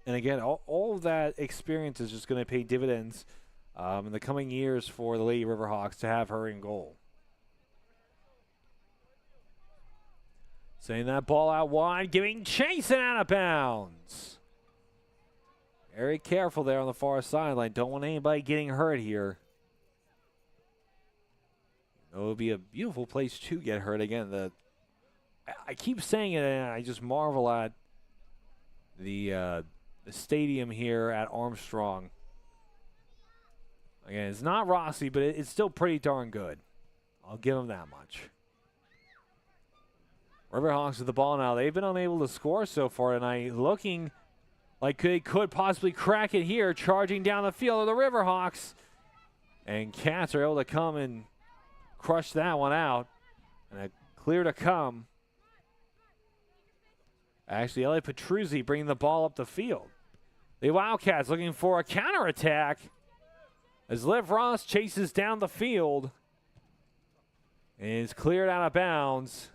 And again, all of that experience is just going to pay dividends in the coming years for the Lady Riverhawks to have her in goal. Sending that ball out wide, giving chase and out of bounds. Very careful there on the far sideline. Don't want anybody getting hurt here. It would be a beautiful place to get hurt. Again, I keep saying it, and I just marvel at the stadium here at Armstrong. Again, it's not Rossi, but it's still pretty darn good. I'll give them that much. Riverhawks with the ball now. They've been unable to score so far tonight. Looking like they could possibly crack it here. Charging down the field of the Riverhawks. And Cats are able to come and crush that one out. And a clear to come. Actually, Ellie Petruzzi bringing the ball up the field. The Wildcats looking for a counterattack as Liv Ross chases down the field. And is cleared out of bounds.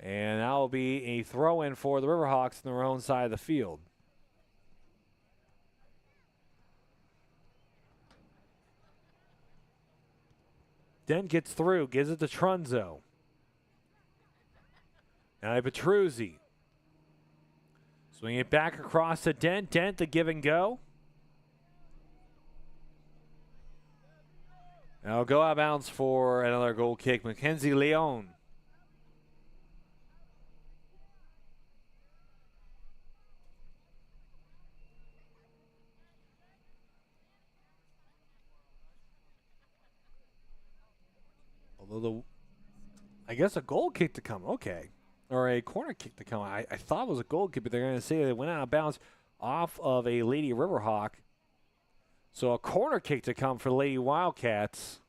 And that will be a throw-in for the Riverhawks on their own side of the field. Dent gets through, gives it to Trunzo. Now to Petruzzi. Swing it back across to Dent. Dent the give and go. Now go out of bounds for another goal kick. Mackenzie Leon. Although I guess a goal kick to come. Okay. Or a corner kick to come. I thought it was a goal kick, but they're going to say they went out of bounds off of a Lady Riverhawk. So a corner kick to come for the Lady Wildcats.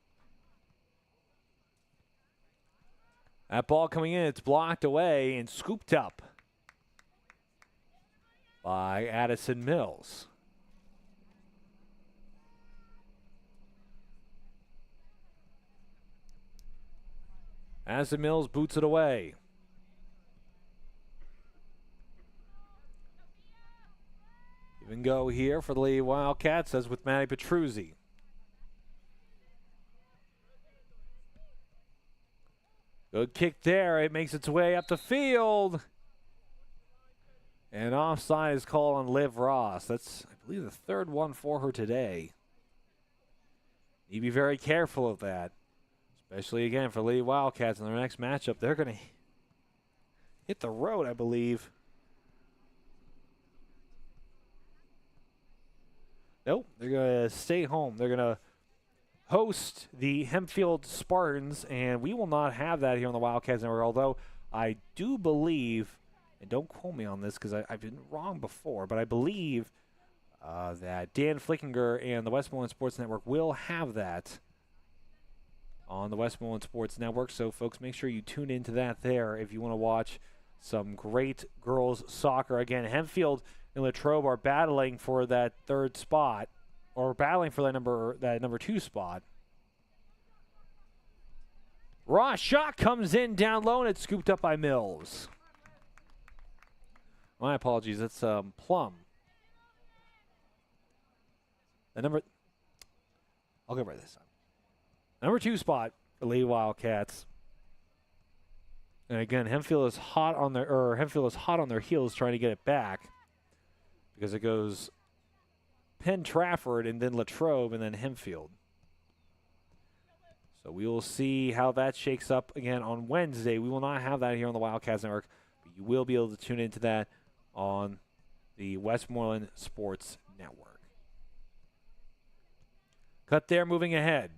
That ball coming in, it's blocked away and scooped up by Addison Mills. Addison Mills boots it away. Even go here for the Lady Wildcats, as with Maddie Petruzzi. Good kick there. It makes its way up the field. And offside is called on Liv Ross. That's, I believe, the third one for her today. Need to be very careful of that. Especially, again, for Lady Wildcats in their next matchup. They're going to hit the road, I believe. Nope, they're going to stay home. They're going to host the Hempfield Spartans, and we will not have that here on the Wildcats Network, although I do believe, and don't quote me on this because I've been wrong before, but I believe that Dan Flickinger and the Westmoreland Sports Network will have that on the Westmoreland Sports Network. So, folks, make sure you tune into that there if you want to watch some great girls soccer. Again, Hempfield and Latrobe are battling for that third spot, or battling for that number 2 spot. Raw shot comes in down low, and it's scooped up by Mills. My apologies. It's Plum. The number. I'll go right this time. Number 2 spot for Lady Wildcats. And again, Hempfield is hot on their heels trying to get it back, because it goes Penn Trafford and then Latrobe and then Hempfield. So we will see how that shakes up again on Wednesday. We will not have that here on the Wildcats Network, but you will be able to tune into that on the Westmoreland Sports Network. Cut there, moving ahead.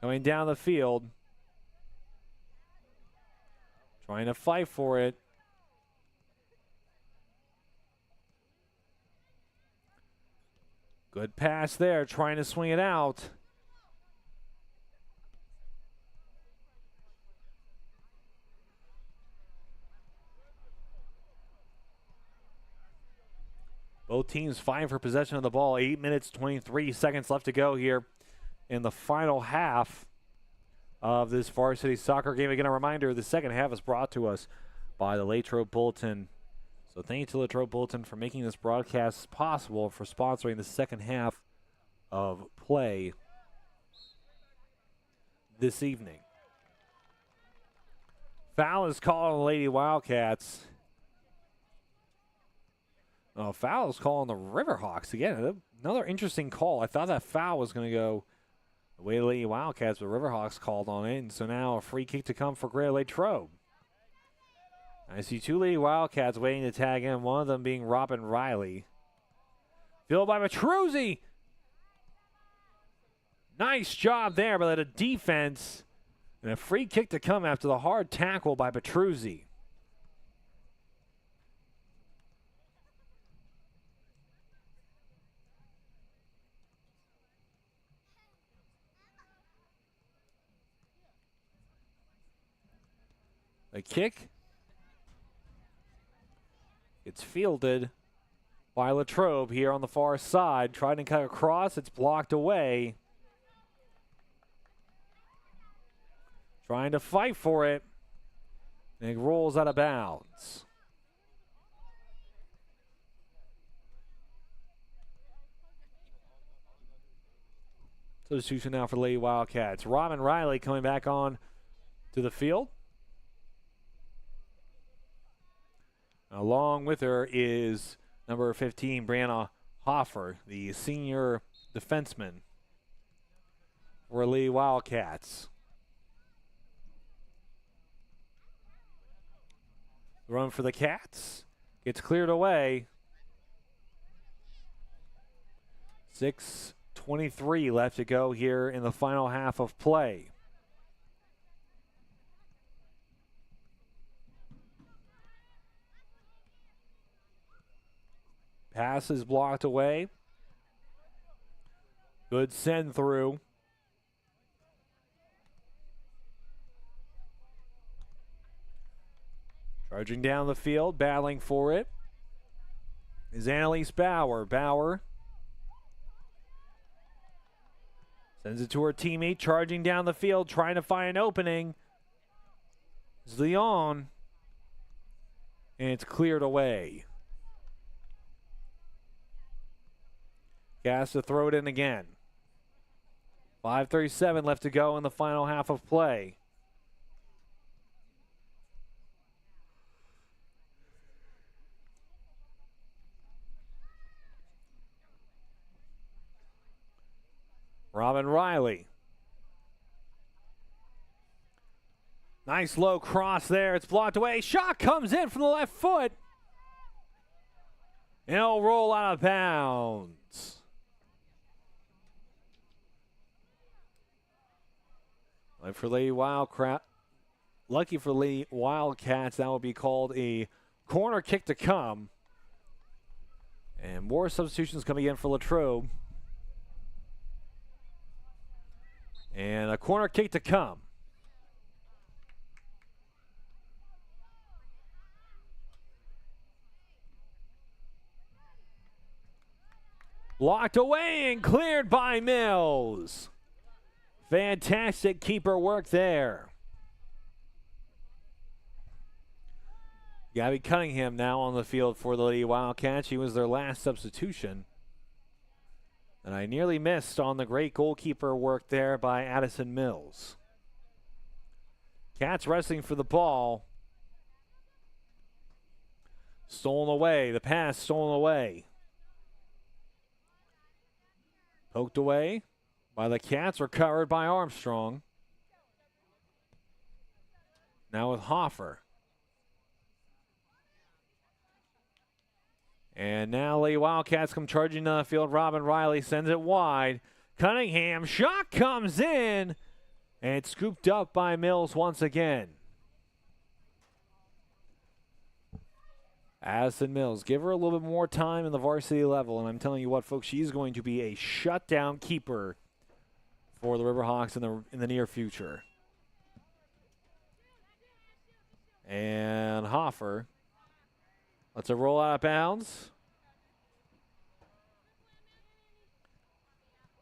Going down the field. Trying to fight for it. Good pass there, trying to swing it out. Both teams vying for possession of the ball. 8 minutes, 23 seconds left to go here in the final half of this varsity soccer game. Again, a reminder, the second half is brought to us by the Latrobe Bulletin. So thank you to Latrobe Bulletin for making this broadcast possible, for sponsoring the second half of play this evening. Foul is called on the Lady Wildcats. Oh, foul is called on the Riverhawks. Again, another interesting call. I thought that foul was going to go the way of the Lady Wildcats, but Riverhawks called on it. And so now a free kick to come for Greater Latrobe. I see 2 Lady Wildcats waiting to tag in, one of them being Robin Riley. Fielded by Matruzzi. Nice job there by the defense. And a free kick to come after the hard tackle by Petruzzi. The kick. It's fielded by Latrobe here on the far side. Trying to cut across. It's blocked away. Trying to fight for it. And it rolls out of bounds. Substitution now for the Lady Wildcats. Robin Riley coming back on to the field. Along with her is number 15, Brianna Hoffer, the senior defenseman for Lady Wildcats. The run for the Cats gets cleared away. 6:23 left to go here in the final half of play. Pass is blocked away. Good send through. Charging down the field, battling for it is Annalise Bauer. Bauer sends it to her teammate, charging down the field, trying to find an opening. It's Leon, and it's cleared away. Gas to throw it in again. 5:37 left to go in the final half of play. Robin Riley. Nice low cross there. It's blocked away. Shot comes in from the left foot. And it'll roll out of bounds. Lucky for Lady Wildcats, that will be called a corner kick to come. And more substitutions coming in for Latrobe. And a corner kick to come. Blocked away and cleared by Mills. Fantastic keeper work there. Gabby Cunningham now on the field for the Lady Wildcats. She was their last substitution. And I nearly missed on the great goalkeeper work there by Addison Mills. Cats wrestling for the ball. Stolen away. The pass stolen away. Poked away by the Cats. Recovered by Armstrong. Now with Hoffer. And now Lady Wildcats come charging down the field. Robin Riley sends it wide. Cunningham, shot comes in. And it's scooped up by Mills once again. Addison Mills, give her a little bit more time in the varsity level. And I'm telling you what, folks, she's going to be a shutdown keeper for the Riverhawks in the near future. And Hoffer lets it roll out of bounds.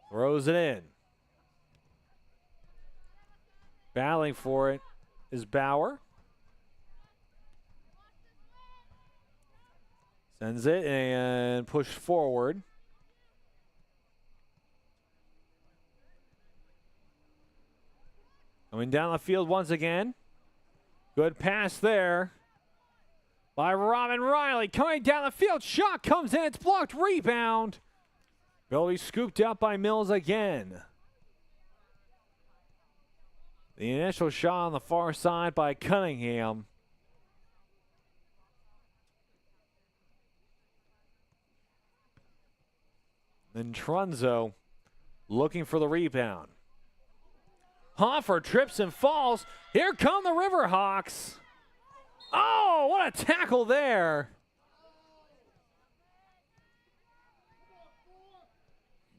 Throws it in. Battling for it is Bauer. Sends it and pushed forward. Coming down the field once again. Good pass there by Robin Riley. Coming down the field. Shot comes in. It's blocked. Rebound. Will be scooped out by Mills again. The initial shot on the far side by Cunningham. Then Trunzo looking for the rebound. Hoffer trips and falls. Here come the Riverhawks. Oh, what a tackle there.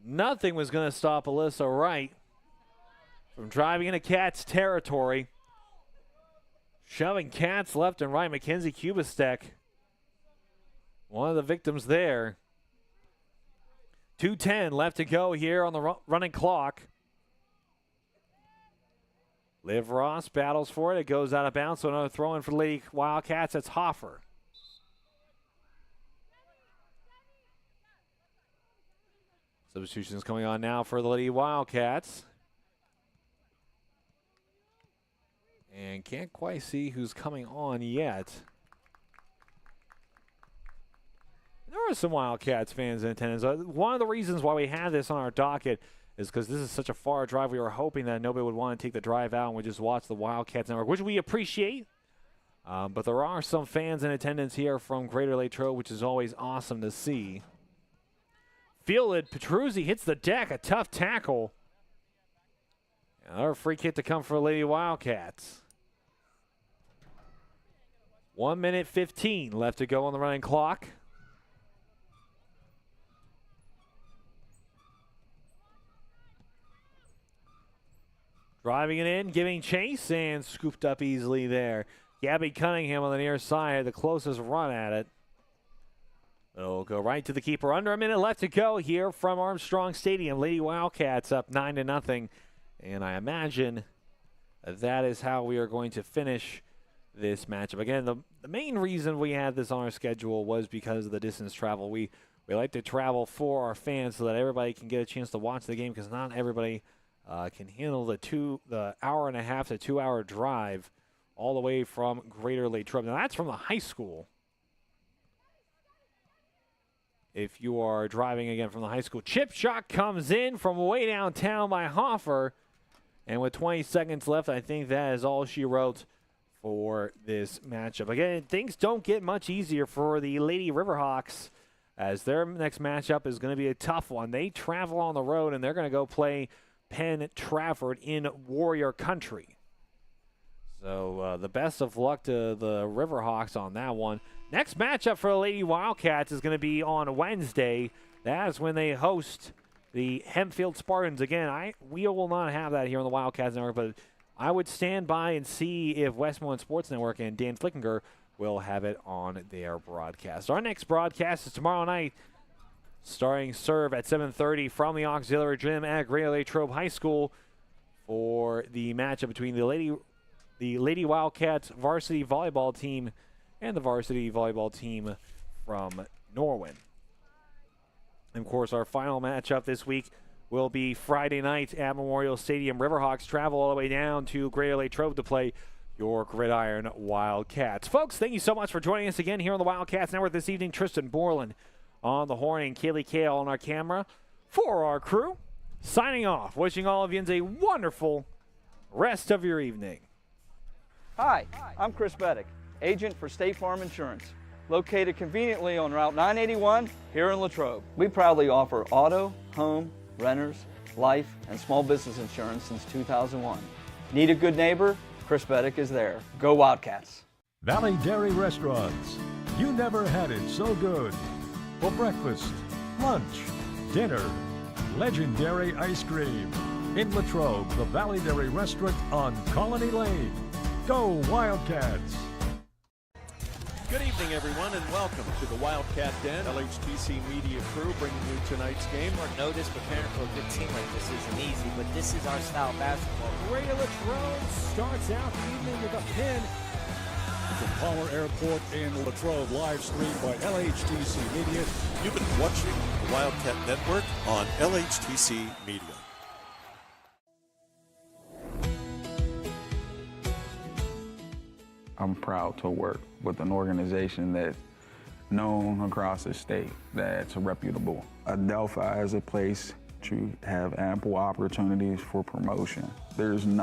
Nothing was going to stop Alyssa Wright from driving into Cats territory. Shoving Cats left and right. Mackenzie Kubistek, one of the victims there. 2:10 left to go here on the running clock. Liv Ross battles for it. It goes out of bounds, so another throw in for the Lady Wildcats. That's Hoffer. Substitutions coming on now for the Lady Wildcats. And can't quite see who's coming on yet. There are some Wildcats fans in attendance. One of the reasons why we have this on our docket is because this is such a far drive. We were hoping that nobody would want to take the drive out and would just watch the Wildcats Network, which we appreciate. But there are some fans in attendance here from Greater Latrobe, which is always awesome to see. Fielded, Petruzzi hits the deck, a tough tackle. Another free kick to come for Lady Wildcats. 1 minute 15 left to go on the running clock. Driving it in, giving chase, and scooped up easily there. Gabby Cunningham on the near side, the closest run at it. It'll go right to the keeper. Under a minute left to go here from Armstrong Stadium. Lady Wildcats up 9-0. And I imagine that is how we are going to finish this matchup. Again, the main reason we had this on our schedule was because of the distance travel. We like to travel for our fans so that everybody can get a chance to watch the game, because not everybody can handle the hour and a half to 2 hour drive all the way from Greater Latrobe. Now that's from the high school. If you are driving again from the high school. Chip shot comes in from way downtown by Hoffer. And with 20 seconds left, I think that is all she wrote for this matchup. Again, things don't get much easier for the Lady Riverhawks, as their next matchup is going to be a tough one. They travel on the road, and they're going to go play Penn Trafford in Warrior Country. So the best of luck to the Riverhawks on that one. Next matchup for the Lady Wildcats is going to be on Wednesday. That is when they host the Hempfield Spartans. Again, we will not have that here on the Wildcats Network, but I would stand by and see if Westmoreland Sports Network and Dan Flickinger will have it on their broadcast. Our next broadcast is tomorrow night, starting serve at 7:30 from the auxiliary gym at Greater Latrobe High School for the matchup between the Lady Wildcats varsity volleyball team and the varsity volleyball team from Norwin. And of course, our final matchup this week will be Friday night at Memorial Stadium. Riverhawks travel all the way down to Greater Latrobe to play your Gridiron Wildcats. Folks, thank you so much for joining us again here on the Wildcats Network this evening. Tristan Borland on the horn and Kaylee Kale on our camera. For our crew, signing off, wishing all of you a wonderful rest of your evening. Hi, I'm Chris Beddick, agent for State Farm Insurance, located conveniently on Route 981 here in Latrobe. We proudly offer auto, home, renters, life, and small business insurance since 2001. Need a good neighbor? Chris Beddick is there. Go Wildcats. Valley Dairy Restaurants. You never had it so good. For breakfast, lunch, dinner, legendary ice cream. In Latrobe, the Valley Dairy Restaurant on Colony Lane. Go Wildcats! Good evening, everyone, and welcome to the Wildcat Den. LHTC Media Crew bringing you tonight's game. Short notice, preparing for a good team like this isn't easy, but this is our style of basketball. Greater Latrobe starts out the evening with a pin. From Palmer Airport in Latrobe, live streamed by LHTC Media. You've been watching the Wildcat Network on LHTC Media. I'm proud to work with an organization that's known across the state, that's reputable. Adelphi is a place to have ample opportunities for promotion. There's nothing